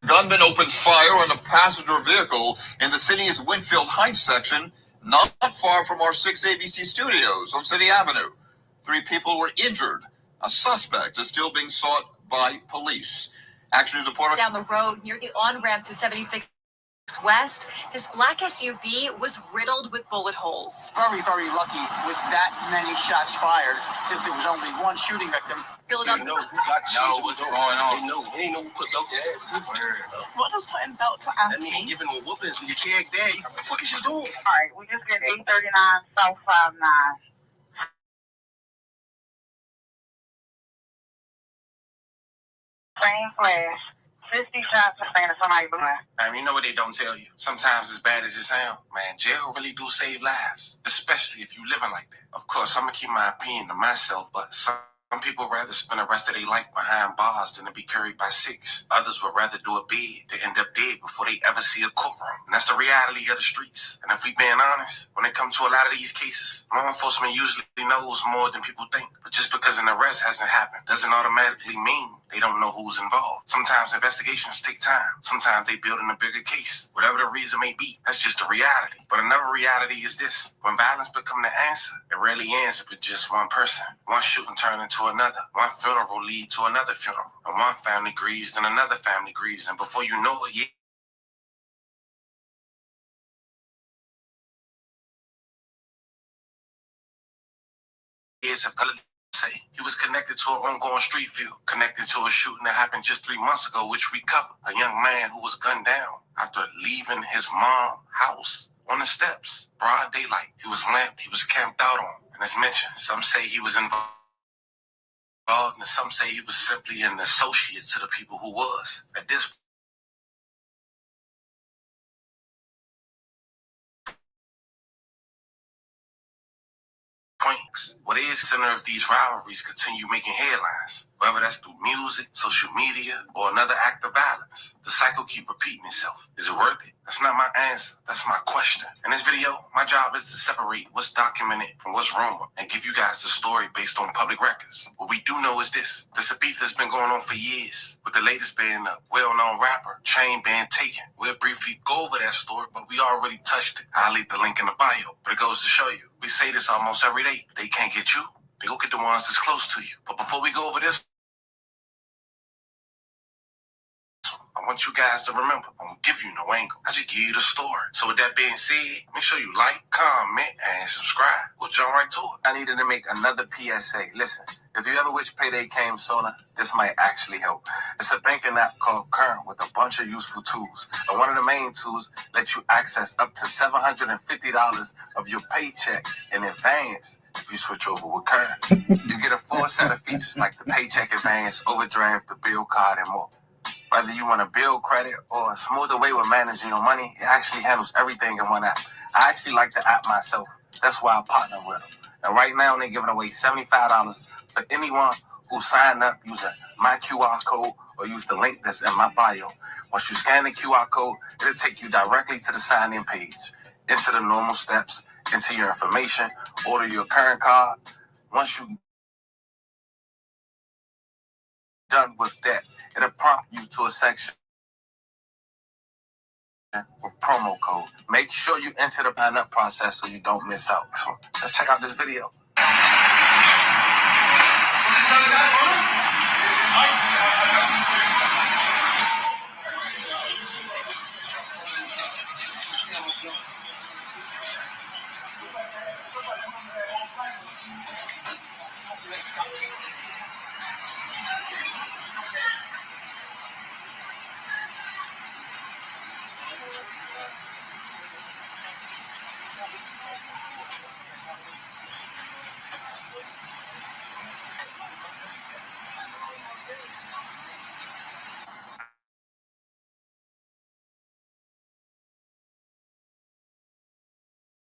Gunman opens fire on a passenger vehicle in the city's Winfield Heights section, not far from our 6 ABC studios on City Avenue. 3 people were injured. A suspect is still being sought by police. Action News reporter Down the road near the on-ramp to 76 West, this black SUV was riddled with bullet holes. Very, very lucky with that many shots fired that there was only one shooting victim. Philadelphia. what's going on. They know who put dope ass. What does putting belt to ask That mean me? giving them whoopings and you can't dare. What the fuck is you doing? All right, we just did 839 South 59. Same flash. 50 shots of saying somebody blind. I mean, you know what they don't tell you. Sometimes as bad as it sounds, man, jail really do save lives, especially if you living like that. Of course, I'm gonna keep my opinion to myself, but some people rather spend the rest of their life behind bars than to be carried by 6. Others would rather do a bid to end up dead before they ever see a courtroom. And that's the reality of the streets. And if we being honest, when it comes to a lot of these cases, law enforcement usually knows more than people think. But just because an arrest hasn't happened doesn't automatically mean they don't know who's involved. Sometimes investigations take time. Sometimes they build in a bigger case. Whatever the reason may be, that's just the reality. But another reality is this. When violence becomes the answer, it rarely ends with just one person. One shooting turns into another. One funeral leads to another funeral. And one family grieves, then another family grieves. And before you know it, years have colored. Say he was connected to an ongoing street feud, connected to a shooting that happened just 3 months ago, which we covered. A young man who was gunned down after leaving his mom's house on the steps, broad daylight. He was lamped, he was camped out on. And as mentioned, some say he was involved, and some say he was simply an associate to the people who was. At this points, what is the center of these rivalries continue making headlines, whether that's through music, social media, or another act of violence. The cycle keep repeating itself. Is it worth it? That's not my answer. That's my question. In this video, my job is to separate what's documented from what's rumored and give you guys the story based on public records. What we do know is this. This is a beef that's been going on for years, with the latest being a well-known rapper, Chain being taken. We'll briefly go over that story, but we already touched it. I'll leave the link in the bio. But it goes to show you, we say this almost every day. They can't get you. They go get the ones that's close to you. But before we go over this, I want you guys to remember, I don't give you no angle. I just give you the story. So with that being said, make sure you like, comment, and subscribe. We'll jump right to it. I needed to make another PSA. Listen, if you ever wish payday came sooner, this might actually help. It's a banking app called Current with a bunch of useful tools. And one of the main tools lets you access up to $750 of your paycheck in advance if you switch over with Current. You get a full set of features like the paycheck advance, overdraft, the bill card, and more. Whether you want to build credit or a smoother way with managing your money, it actually handles everything in one app. I actually like the app myself. That's why I partner with them. And right now, they're giving away $75 for anyone who signed up using my QR code or use the link that's in my bio. Once you scan the QR code, it'll take you directly to the sign-in page. Enter the normal steps, enter your information, order your current card. Once you done with that, it'll prompt you to a section with promo code. Make sure you enter the sign-up process so you don't miss out. So let's check out this video.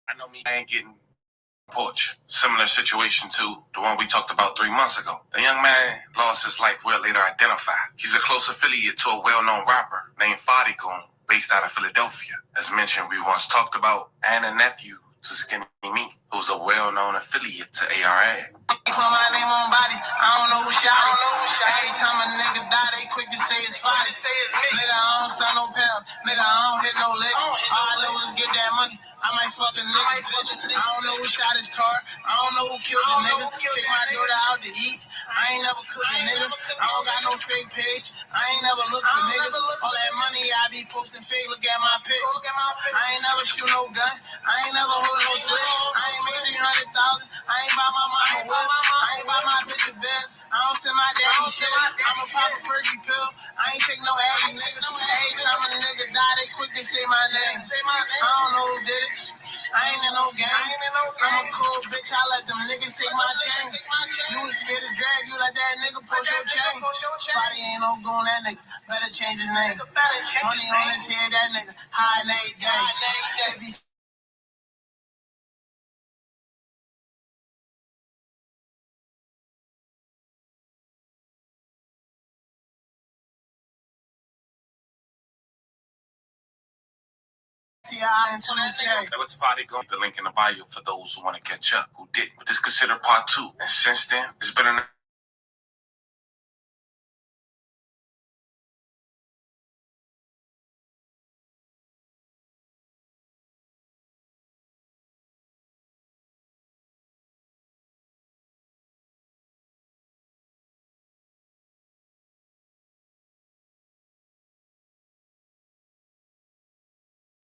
I know me ain't getting porch. Similar situation to the one we talked about 3 months ago. The young man lost his life well later identified. He's a close affiliate to a well-known rapper named Fadigoon, based out of Philadelphia. As mentioned, we once talked about, and a nephew to Skinny Me, who's a well-known affiliate to ARA. put my name on body. I don't know who shot it. Every time a nigga die, they quick to say it's body. Nigga, I don't sell no pounds. Nigga, I don't hit no licks. All I know is get that money. I might fuck a nigga, bitch. I don't know who shot his car. I don't know who killed the nigga. Take my daughter out to eat. I ain't never cooking, nigga. I don't got no fake page. I ain't never look for niggas. All that money I be posting fake. Look at my pics. I ain't never shoot no gun. I ain't never hold no switch. I ain't make 300,000. I ain't buy my mama whip. I ain't buy my bitch a Benz. I don't send my daddy shit. I'ma pop a perky pill. I ain't take no Addy, nigga. Every time a nigga die, they quick to say my name. I don't know who did it. I ain't in no game. I'm a cool bitch. I let them niggas take my chain. You was scared to drag you like that nigga push your chain. Body ain't no goon, that nigga. Better change his name. Money on his head, that nigga. High and every day. If he That was Spotty Go. The link in the bio for those who want to catch up, who didn't. But this is considered part 2. And since then, it's been an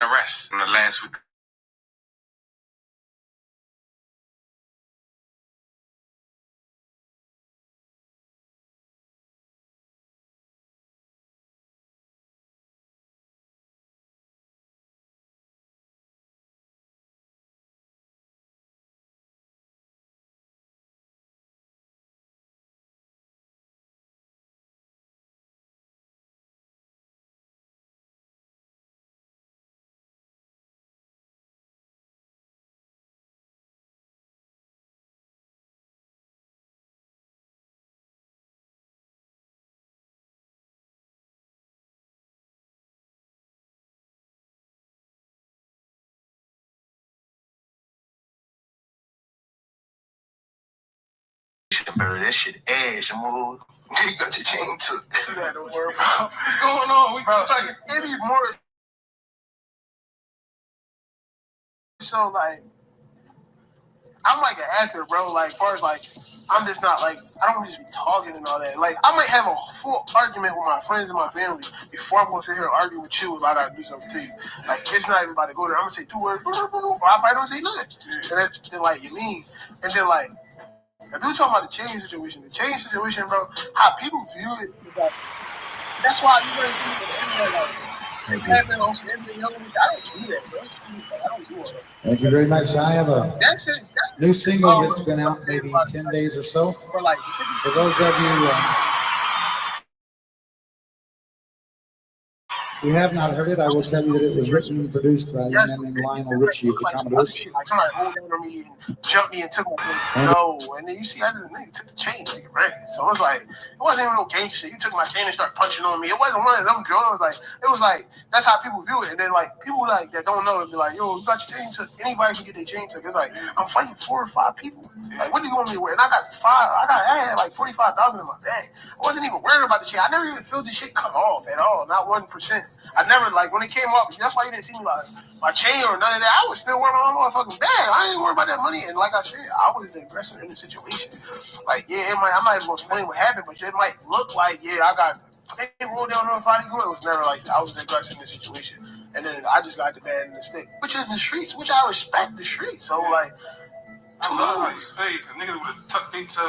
arrest in the last week. bury that shit ass, move. You got your chain took. Don't worry, bro. What's going on? We bro, it be more. So like, I'm like an actor, bro. Like, as far as like, I'm just not like, I don't just be talking and all that. Like, I might have a full argument with my friends and my family before I'm going to sit here and argue with you if I gotta do something to you. Like, it's not even about to go there. I'm gonna say 2 words, or I probably don't say nothing. And that's then like you mean, and then like. If you're talking about the change situation, bro, how people view it, is like, that's why you guys see the internet, like, on some NBA young, I don't do that, bro. I don't do that. Thank you very much. I have a new single Oh, that's been out maybe 10 days or so. For like, For those of you who have not heard it, I will tell you that it was written and produced by a young man named Lionel Richie of the Commodores. Like somebody hold down on me and jumped me and took my thing. No, and then you see, I didn't nigga took the chain, nigga, right? So it was like, it wasn't even no gangster shit. You took my chain and started punching on me. It wasn't one of them drugs. Like, it was like, that's how people view it. And then like people like that don't know, it'd be like, yo, you got your chain took. Anybody can get their chain took. It's like, I'm fighting 4 or 5 people. Like, what do you want me to wear? And I had like 45,000 in my bag. I wasn't even worried about the chain. I never even felt this shit cut off at all. Not 1%. I never, like, when it came up, that's why you didn't see me, like, my chain or none of that. I was still wearing my motherfucking bag. I ain't worried about that money. And like I said, I was the aggressor in the situation. Like, yeah, I'm not even going to explain what happened, but it might look like, yeah, I got, they rolled down on a fighting going. It was never like, I was the aggressor in the situation. And then I just got the bad in the stick, which is the streets, which I respect the streets. So, like, I love how you say, because niggas would have tucked into.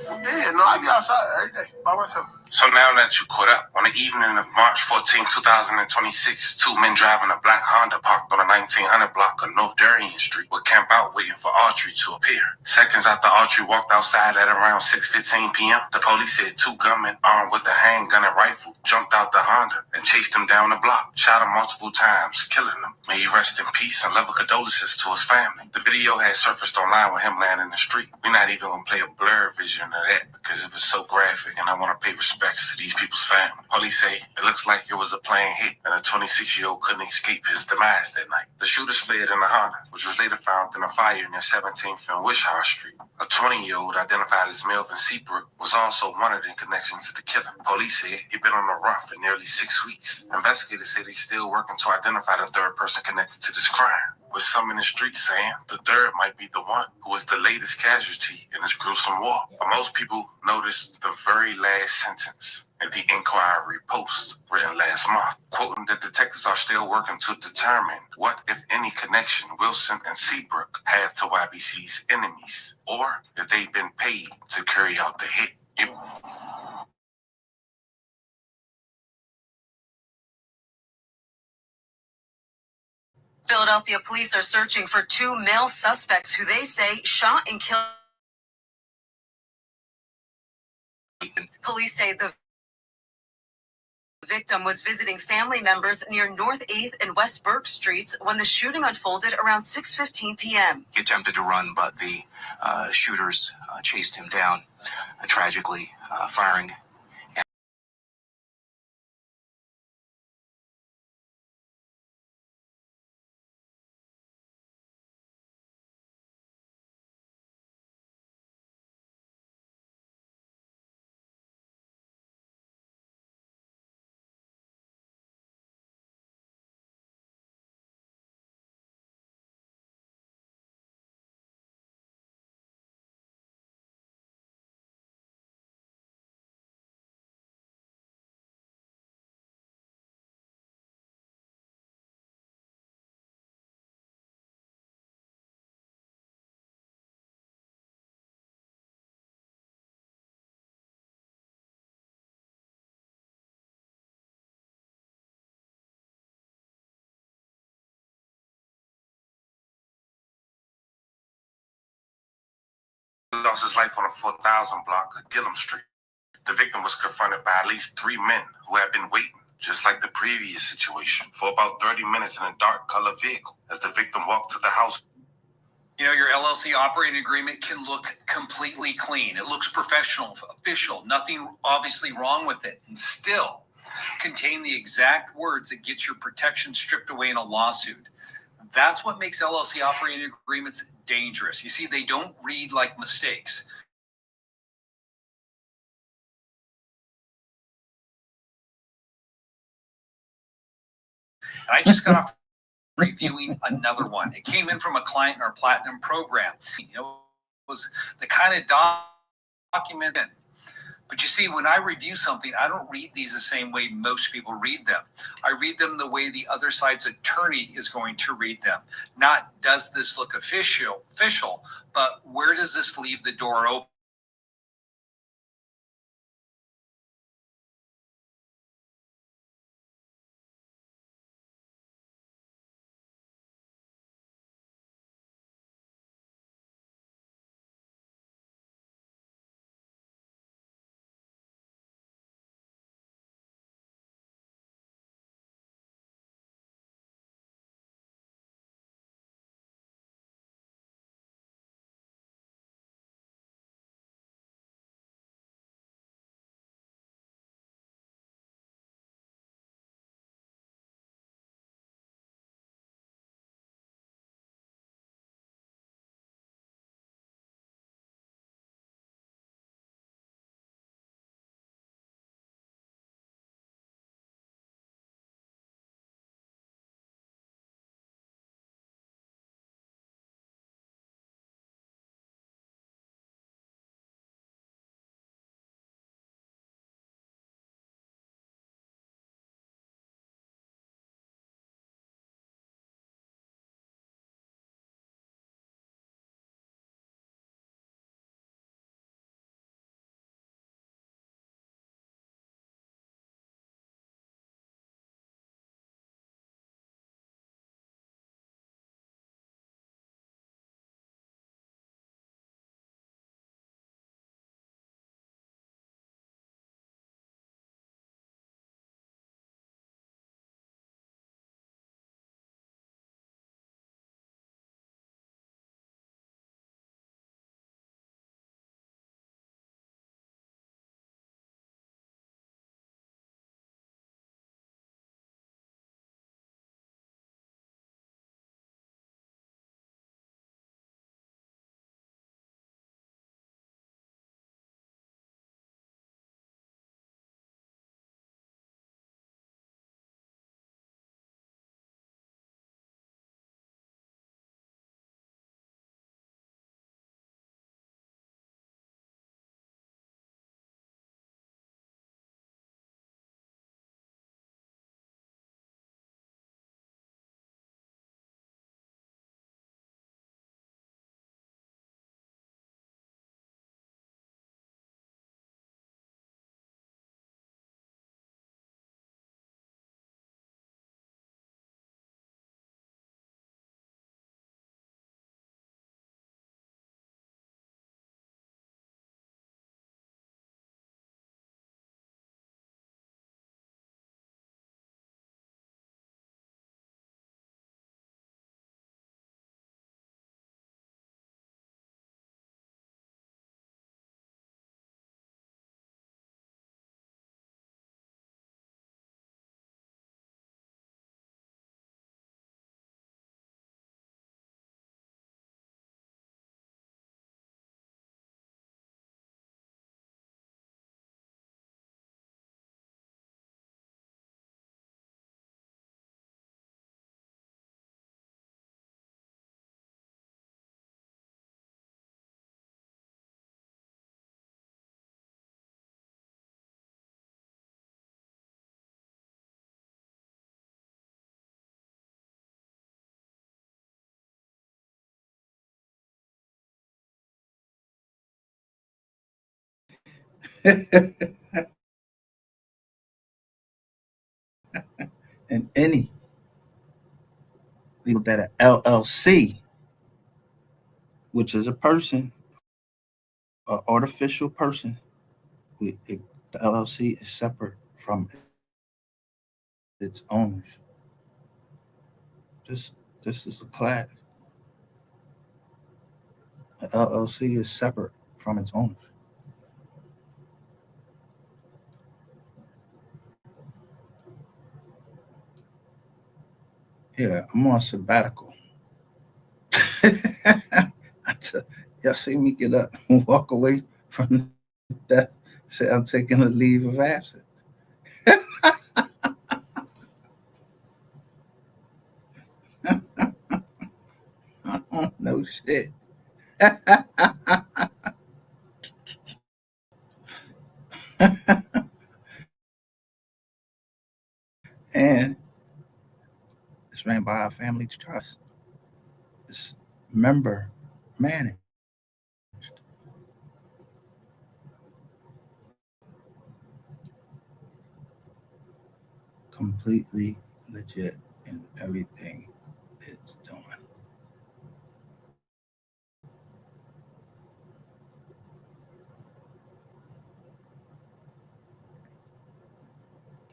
Yeah, no, I be outside every day by myself. So now that you caught up, on the evening of March 14, 2026, 2 men driving a black Honda parked on the 1900 block of North Darien Street would camp out waiting for Autry to appear. Seconds after Autry walked outside at around 6:15 p.m., the police said 2 gunmen armed with a handgun and rifle jumped out the Honda and chased him down the block, shot him multiple times, killing him. May he rest in peace and level condolences to his family. The video had surfaced online with him laying in the street. We're not even going to play a blurred vision of that because it was so graphic, and I want to pay respect suspects to these people's family. Police say it looks like it was a planned hit, and a 26-year-old couldn't escape his demise that night. The shooters fled in a Honda, which was later found in a fire near 17th and Wishart Street. A 20-year-old identified as Melvin Seabrook was also wanted in connection to the killing. Police said he'd been on the run for nearly 6 weeks. Investigators say they're still working to identify the third person connected to this crime, with some in the streets saying the third might be the one who was the latest casualty in this gruesome war. But most people noticed the very last sentence in the inquiry post written last month, quoting that detectives are still working to determine what, if any, connection Wilson and Seabrook have to YBC's enemies, or if they've been paid to carry out the hit. Philadelphia police are searching for 2 male suspects who they say shot and killed. Police say the victim was visiting family members near North 8th and West Burke Streets when the shooting unfolded around 6:15 p.m. He attempted to run, but the shooters chased him down, tragically firing. Lost his life on the 4000 block of Gillum Street. The victim was confronted by at least 3 men who had been waiting, just like the previous situation, for about 30 minutes in a dark-colored vehicle as the victim walked to the house. You know, your LLC operating agreement can look completely clean. It looks professional, official, nothing obviously wrong with it, and still contain the exact words that get your protection stripped away in a lawsuit. That's what makes LLC operating agreements dangerous. You see, they don't read like mistakes. And I just got off reviewing another one. It came in from a client in our platinum program. You know, it was the kind of document. But you see, when I review something, I don't read these the same way most people read them. I read them the way the other side's attorney is going to read them. Not does this look official, but where does this leave the door open? And any legal that an LLC, which is a person, an artificial person, the LLC is separate from its owners. This this is a class. The LLC is separate from its owners. Yeah, I'm on sabbatical. Y'all see me get up and walk away from that. Say I'm taking a leave of absence. No shit. And it's ran by our family trust. It's member managed. Completely legit in everything it's doing.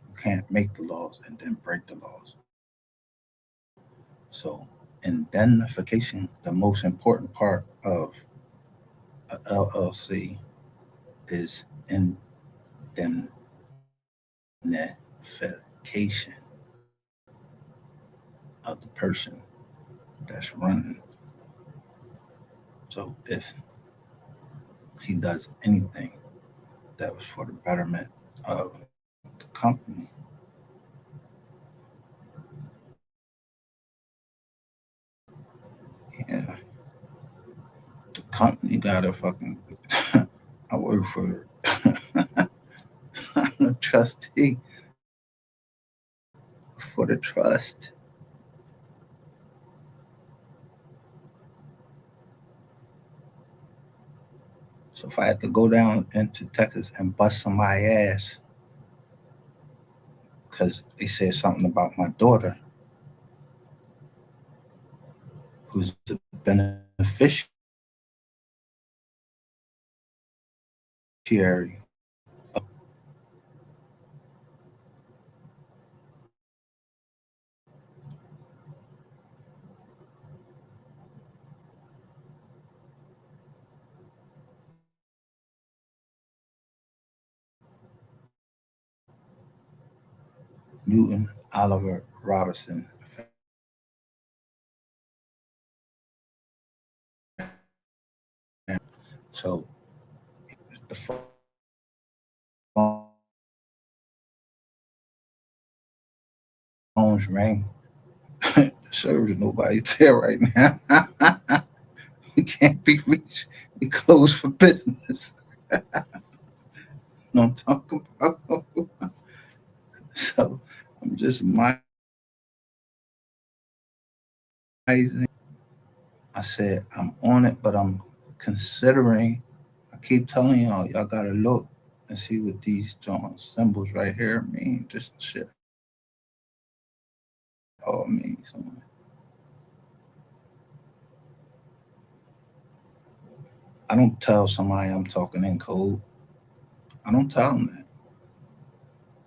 You can't make the laws and then break the laws. So indemnification, the most important part of a LLC is indemnification of the person that's running. So if he does anything that was for the betterment of the company, yeah, the company got to fucking. I work for I'm a trustee for the trust. So if I had to go down into Texas and bust somebody's ass because they said something about my daughter, who's the beneficiary of Newton Oliver Robinson. So the phones rang. The server's nobody's there right now. We can't be reached. We closed for business. No, I'm talking about. So I'm just mising. I said I'm on it, but I'm considering. I keep telling y'all gotta look and see what these symbols right here mean. This shit all means something. I don't tell somebody I'm talking in code. I don't tell them that.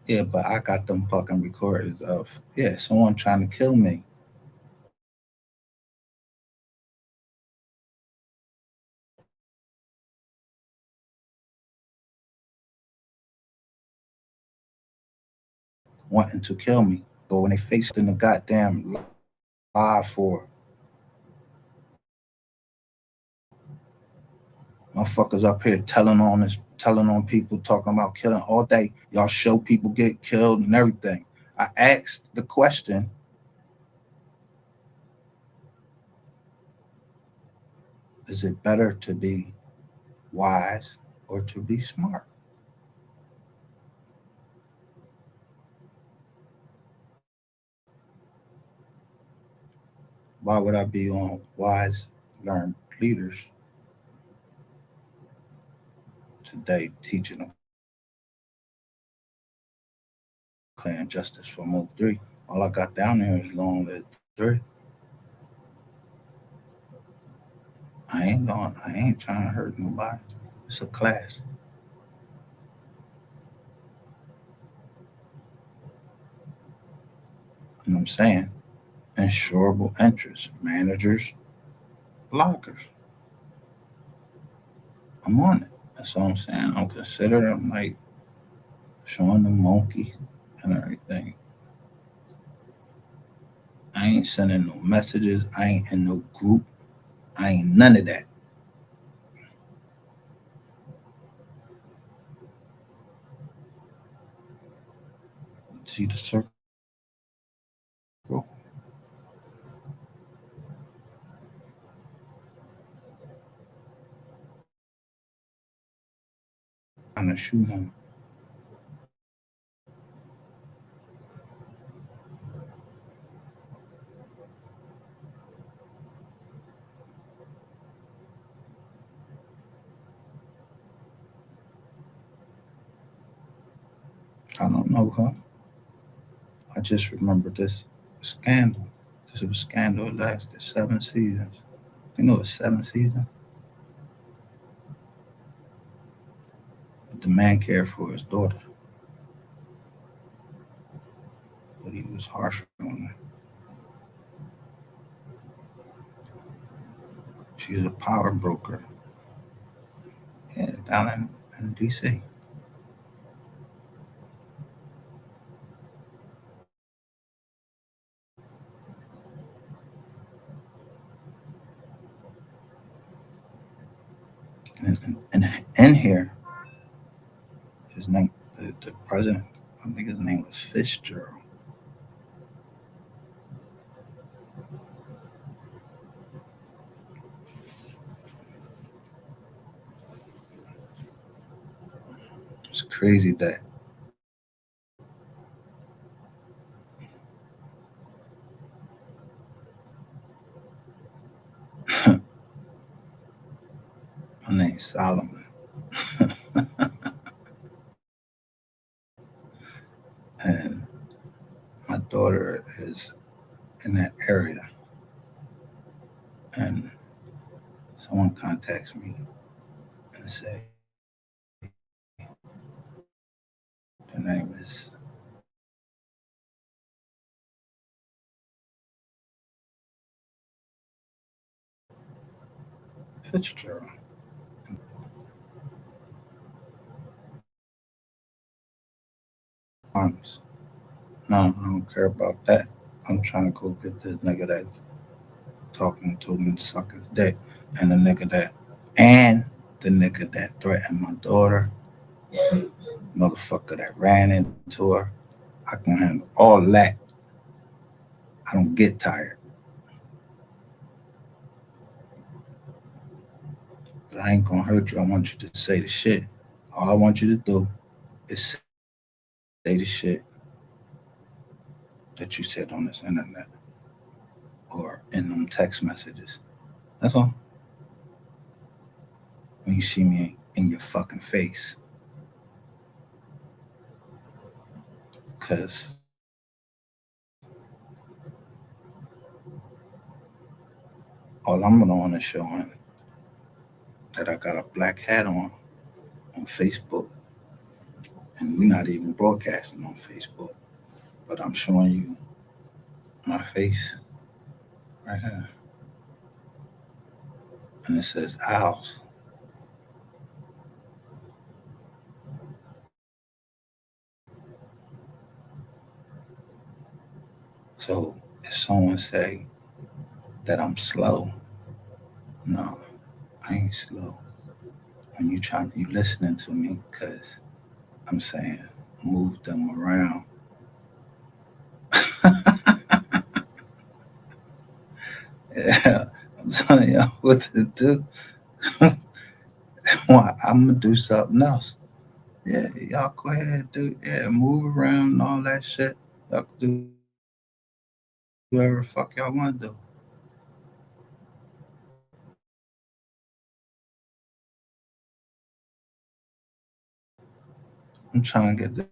Yeah, but I got them fucking recordings of someone trying to kill me. Wanting to kill me. But when they faced in the goddamn live for motherfuckers up here telling on people, talking about killing all day. Y'all show people get killed and everything. I asked the question, is it better to be wise or to be smart? Why would I be on wise learned leaders today teaching them declaring justice for MO3. All I got down there is long live 3. I ain't trying to hurt nobody. It's a class. You know what I'm saying? Insurable interests, managers, blockers. I'm on it. That's all I'm saying. I'm considered, I'm like showing the monkey and everything. I ain't sending no messages. I ain't in no group. I ain't none of that. See the circle? Trying to shoot him. I don't know her. I just remember this scandal. This was a scandal. It lasted 7 seasons. I think it was 7 seasons. The man cared for his daughter, but he was harsh on her. She's a power broker, yeah, down in D.C. And in here, his name, the president, I think his name was Fitzgerald. It's crazy that my name's Solomon. And my daughter is in that area. And someone contacts me and say, the name is Fitzgerald. Arms. No, I don't care about that. I'm trying to go get this nigga that's talking to me, suck his dick, and the nigga that threatened my daughter, motherfucker that ran into her. I can handle all that. I don't get tired. But I ain't gonna hurt you. I want you to say the shit. All I want you to do is say the shit that you said on this internet or in them text messages. That's all. When you see me in your fucking face. Because all I'm on is showing that I got a black hat on Facebook. And we're not even broadcasting on Facebook. But I'm showing you my face right here. And it says owls. So if someone say that I'm slow, no, I ain't slow. When you listening to me, because I'm saying move them around. Yeah, I'm telling y'all what to do. Well, I'm gonna do something else. Yeah, y'all go ahead, move around and all that shit. Y'all can do whatever the fuck y'all want to do. I'm trying to get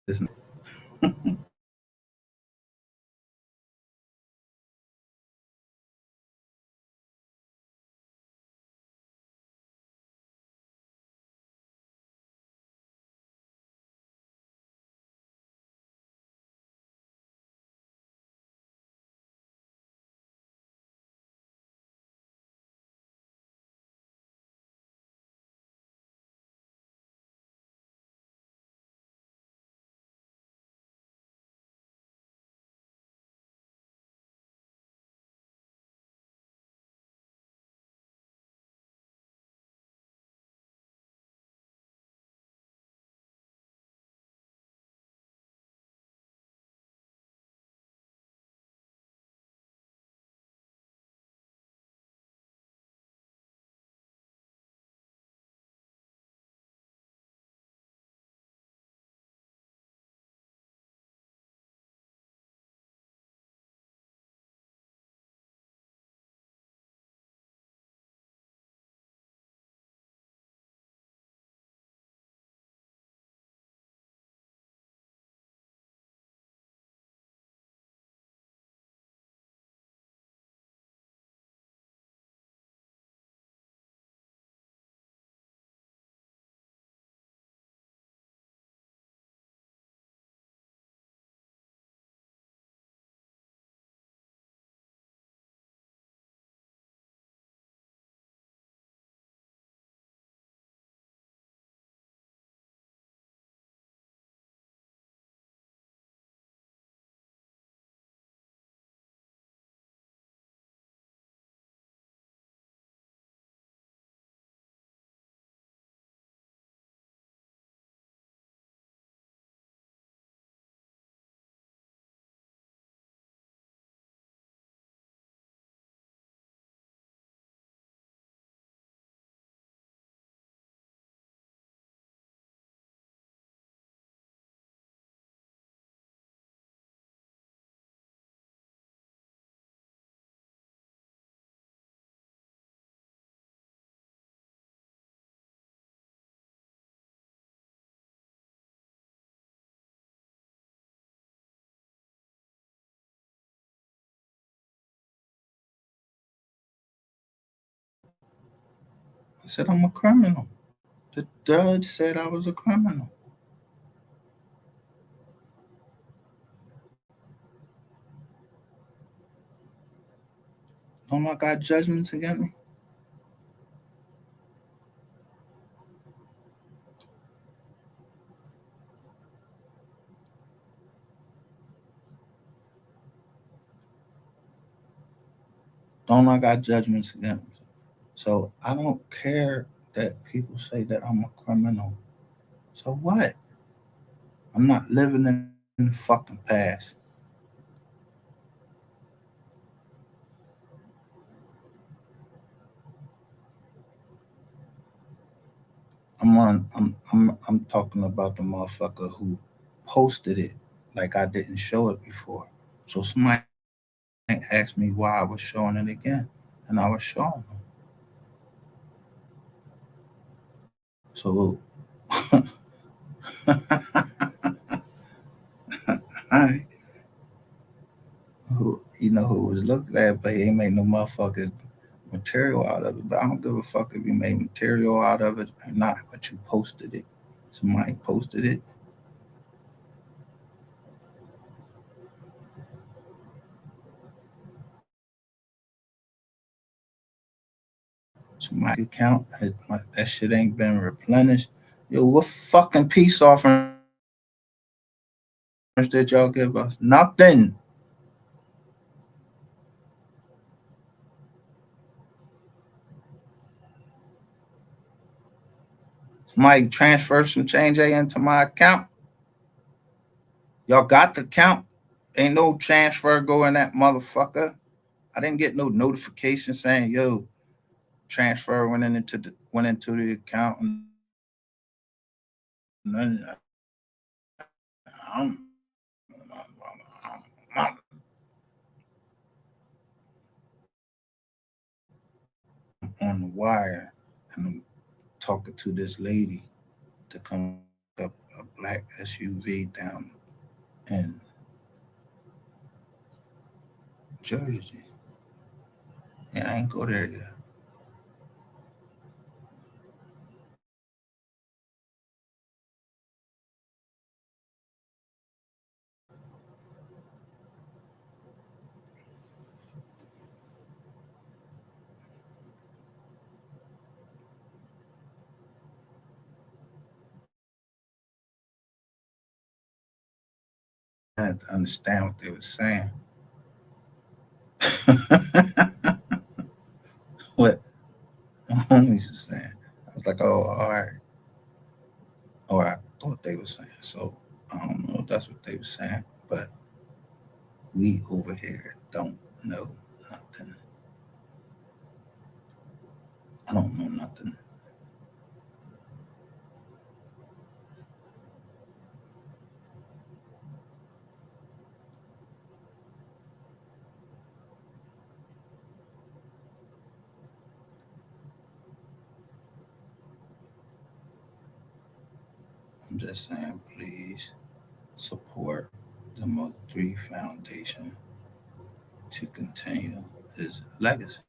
I said, I'm a criminal. The judge said I was a criminal. Don't I got judgments against me? Don't I got judgments against me? So I don't care that people say that I'm a criminal. So what? I'm not living in the fucking past. I'm talking about the motherfucker who posted it like I didn't show it before. So somebody asked me why I was showing it again, and I was showing them. So I, who was looked at, but he ain't made no motherfucking material out of it. But I don't give a fuck if you made material out of it or not, but you posted it. Somebody posted it. Somebody account that shit ain't been replenished. Yo, what fucking peace offerings did y'all give us? Nothing. Somebody transfer some change into my account. Y'all got the account. Ain't no transfer going that motherfucker. I didn't get no notification saying, yo, transfer went into the account, and then I'm on the wire, and I'm talking to this lady to come up a black SUV down in Jersey. Yeah, I ain't go there yet. I had to understand what they were saying. What my homies was saying. I was like, oh, all right. Or I thought they were saying. So I don't know if that's what they were saying, but we over here don't know nothing. I don't know nothing. I'm just saying, please support the MO3 Foundation to continue his legacy.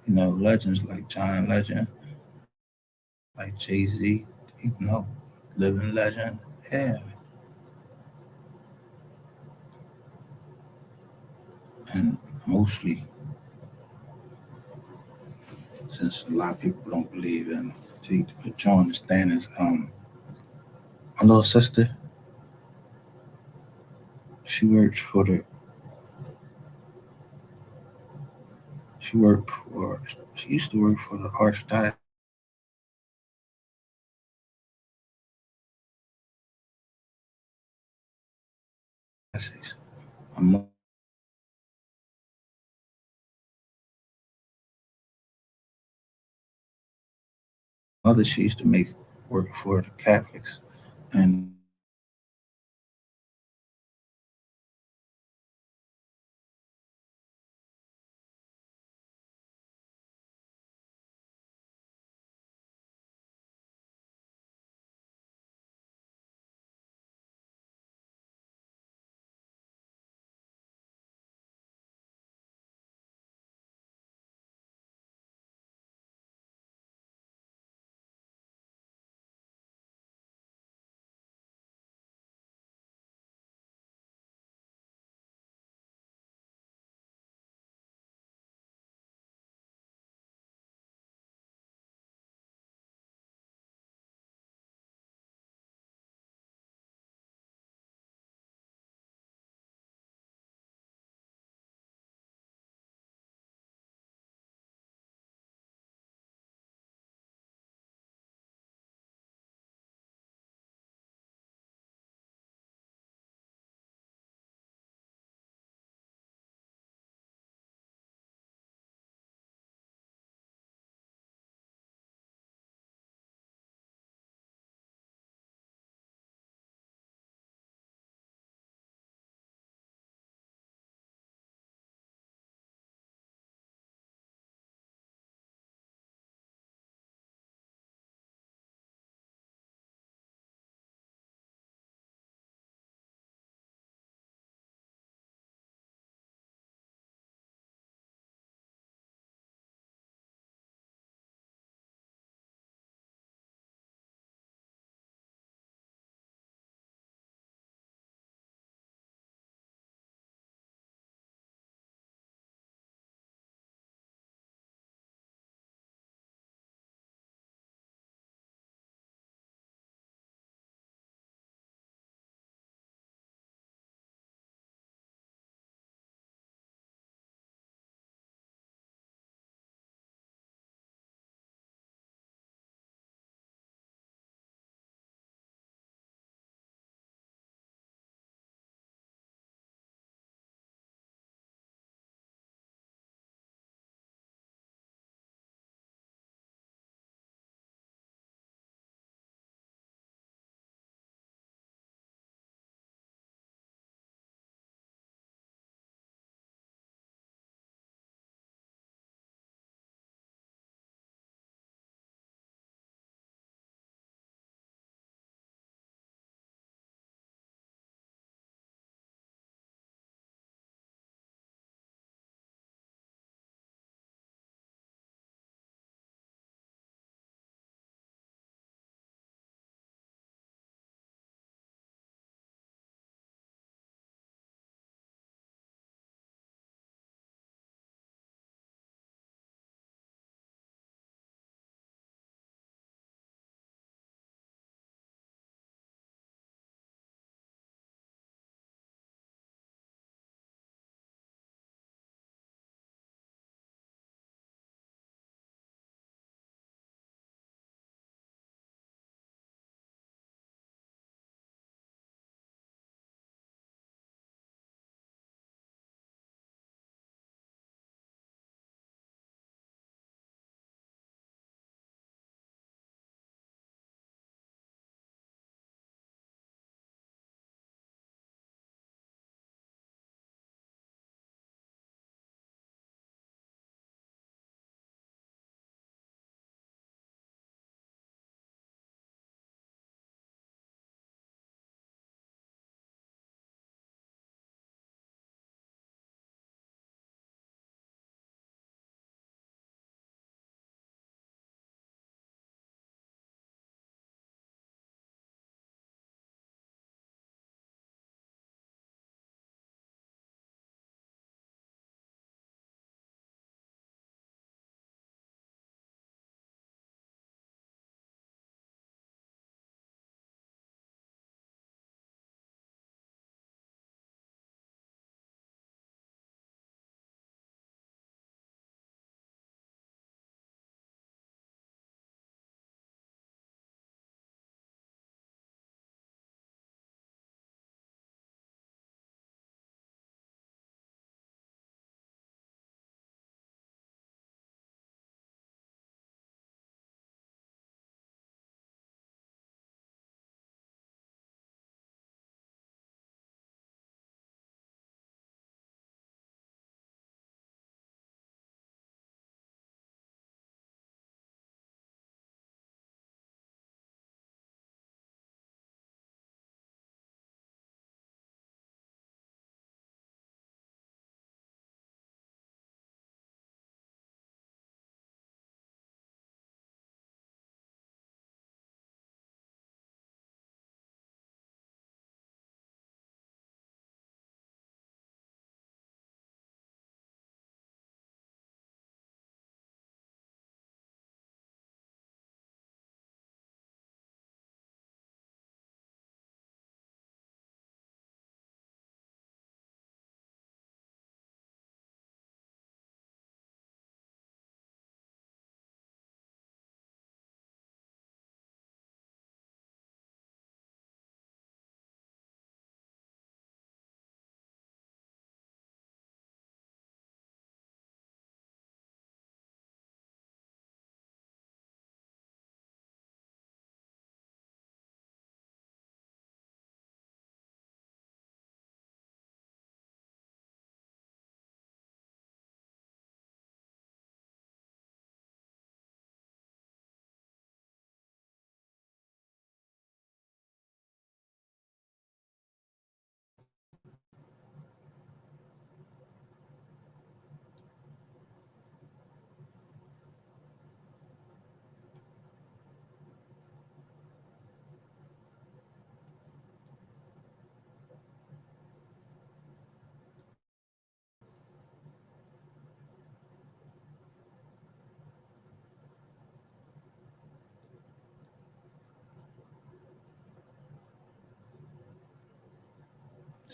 You know, legends like John Legend, like Jay-Z, you know, living legend. Yeah. And mostly, since a lot of people don't believe in, see, what you understand is, my little sister, she worked for the, she used to work for the Archdiocese. My mother, she used to make work for the Catholics. And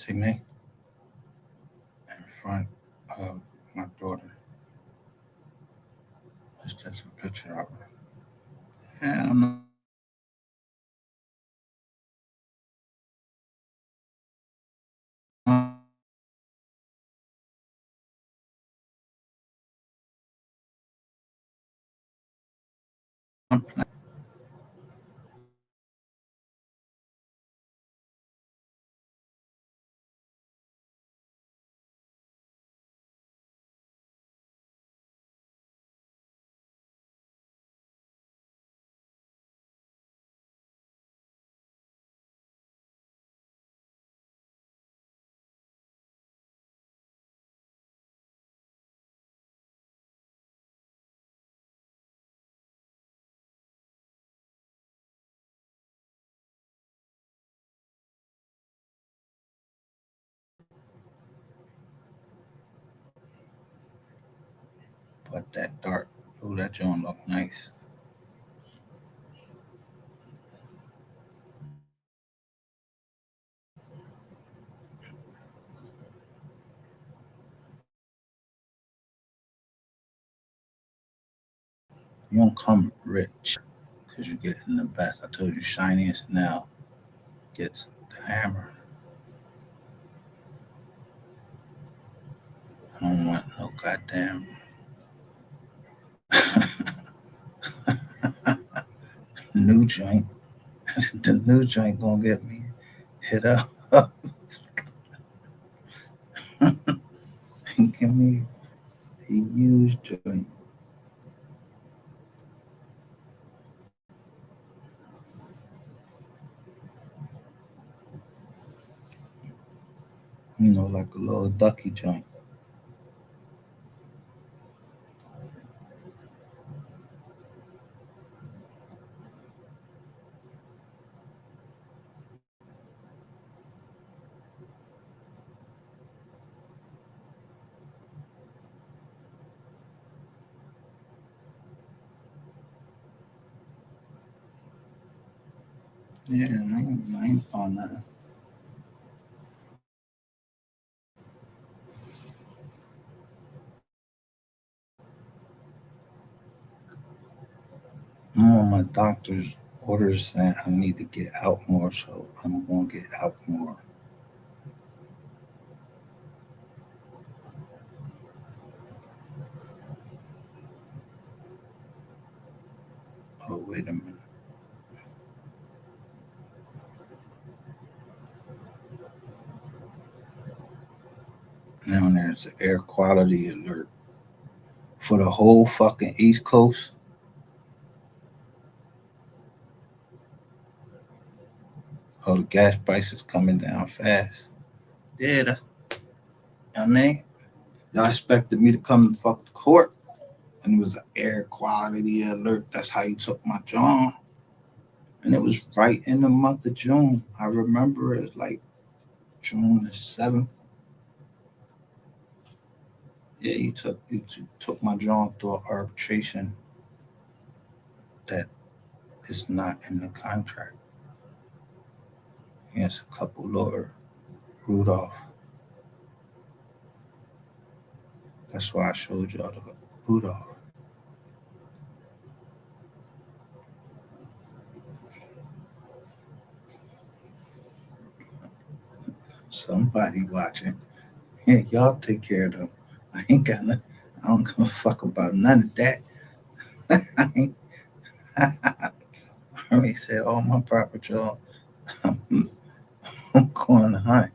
See me? In front of my daughter. It's just a picture of her. Yeah, I'm not. But that dark, oh, that joint look nice. You don't come rich because you're getting the best. I told you, shiniest now gets the hammer. I don't want no goddamn new joint. The new joint gonna get me hit up. Give me a used joint. Like a little ducky joint. Yeah, I ain't on that. I'm on my doctor's orders saying I need to get out more, so I'm gonna get out more. Oh, wait a minute. Now there's an air quality alert for the whole fucking East Coast. Oh, the gas prices coming down fast. Yeah, that's. I mean, y'all expected me to come to fuck the court, and it was an air quality alert. That's how you took my John, and it was right in the month of June. I remember it like June the 7th. Yeah, you took my John through arbitration that is not in the contract. Yes, a couple lower Rudolph. That's why I showed y'all the Rudolph. Somebody watching. Yeah, y'all take care of them. I ain't got no, I don't give a fuck about none of that. I ain't, I already said all my proper job. I'm going to hunt.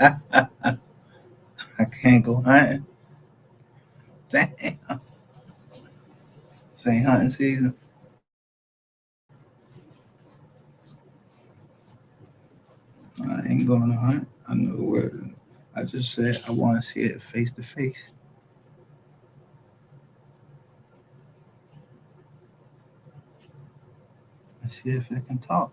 I can't go hunting. Damn. This ain't hunting season. I ain't going to hunt. I know where. I just said I want to see it face to face. And see if it can talk.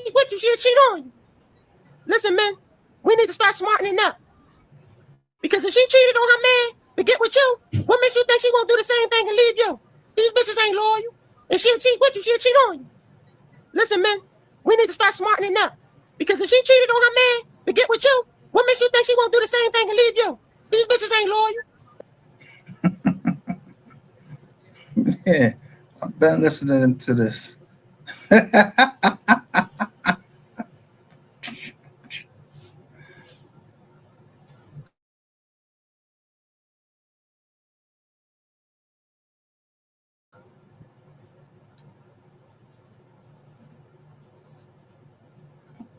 cheat with you, she'll cheat on you. Listen, man, we need to start smartening up. Because if she cheated on her man to get with you, what makes you think she won't do the same thing and leave you? These bitches ain't loyal. If she'll cheat with you, she'll cheat on you. Listen, man, we need to start smartening up. Because if she cheated on her man to get with you, what makes you think she won't do the same thing and leave you? These bitches ain't loyal. Yeah, I've been listening to this.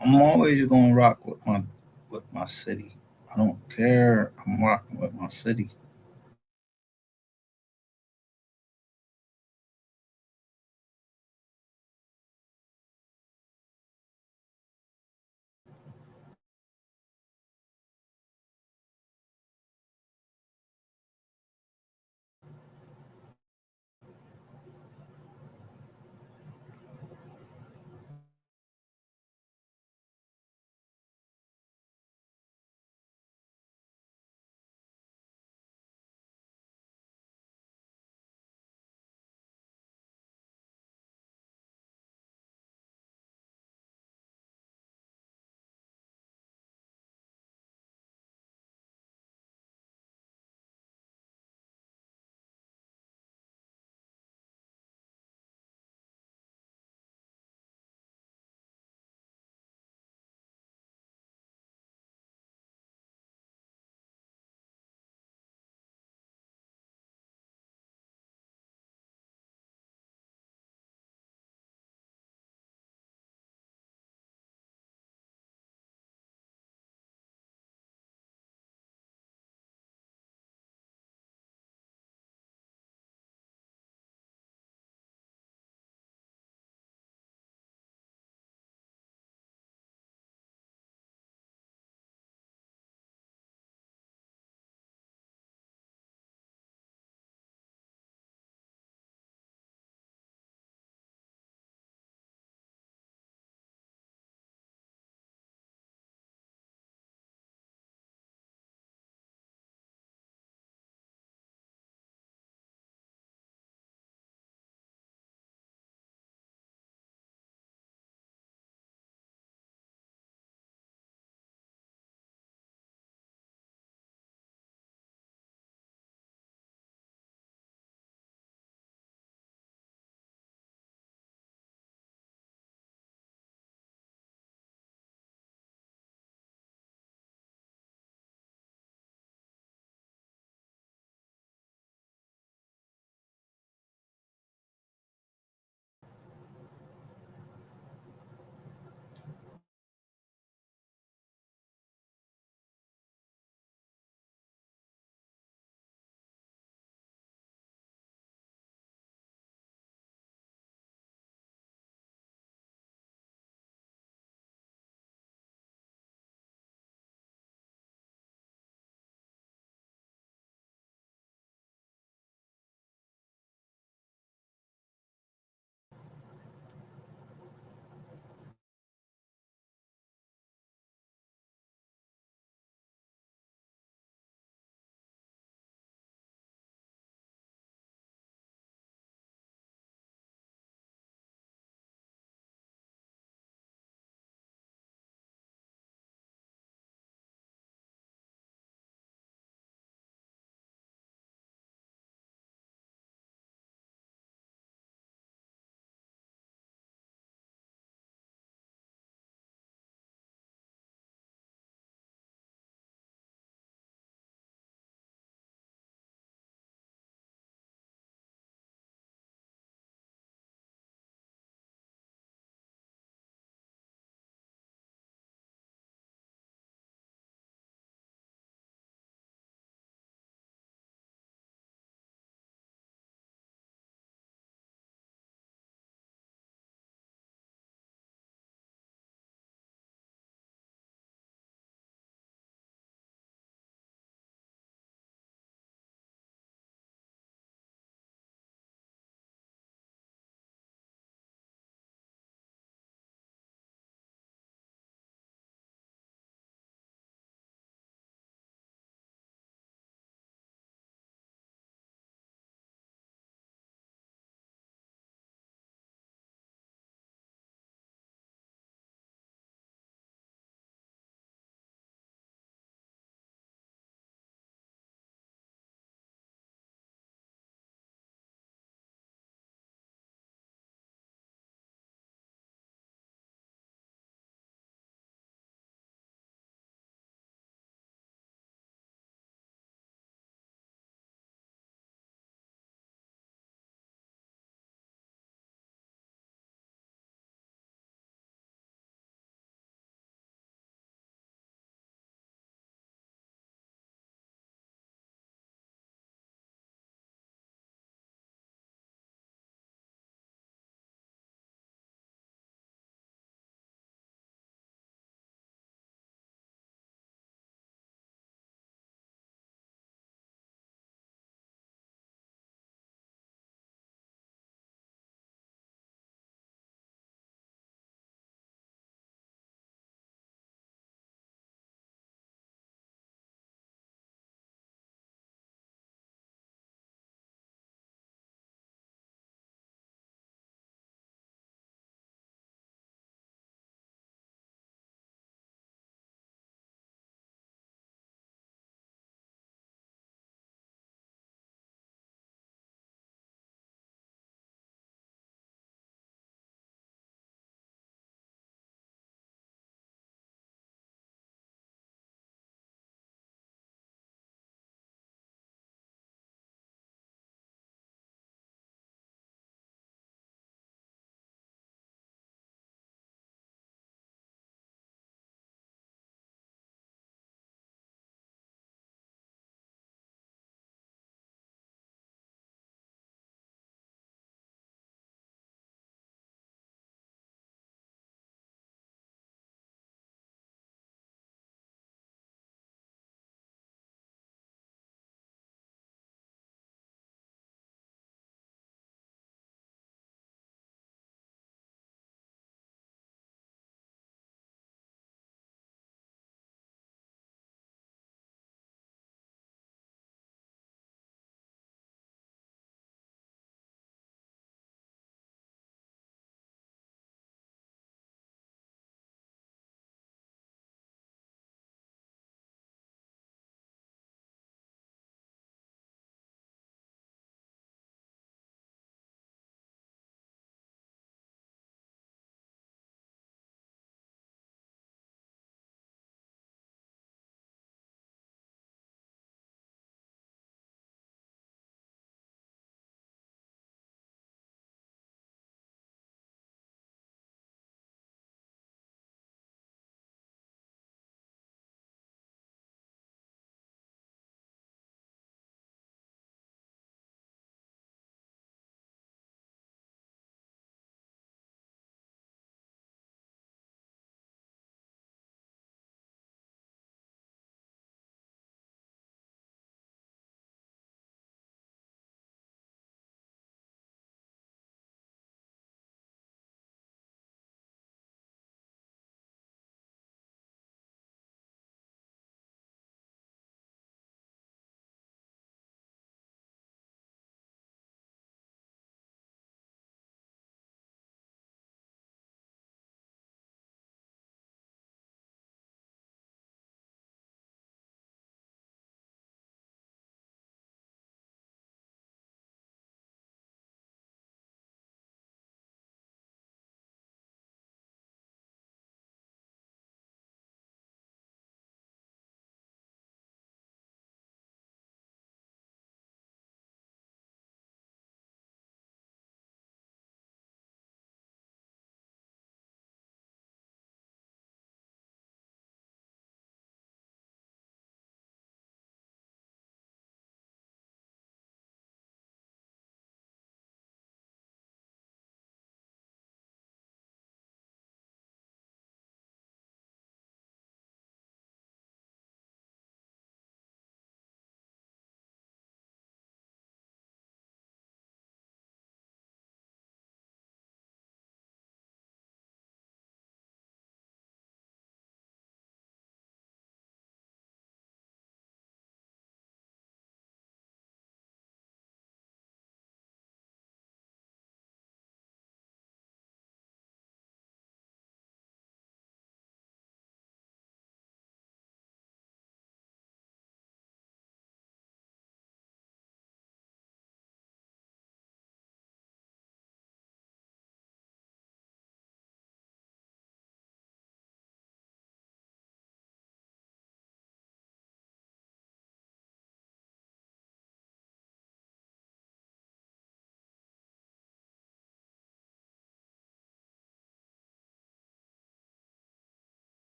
I'm always gonna rock with my city. I don't care. I'm rocking with my city.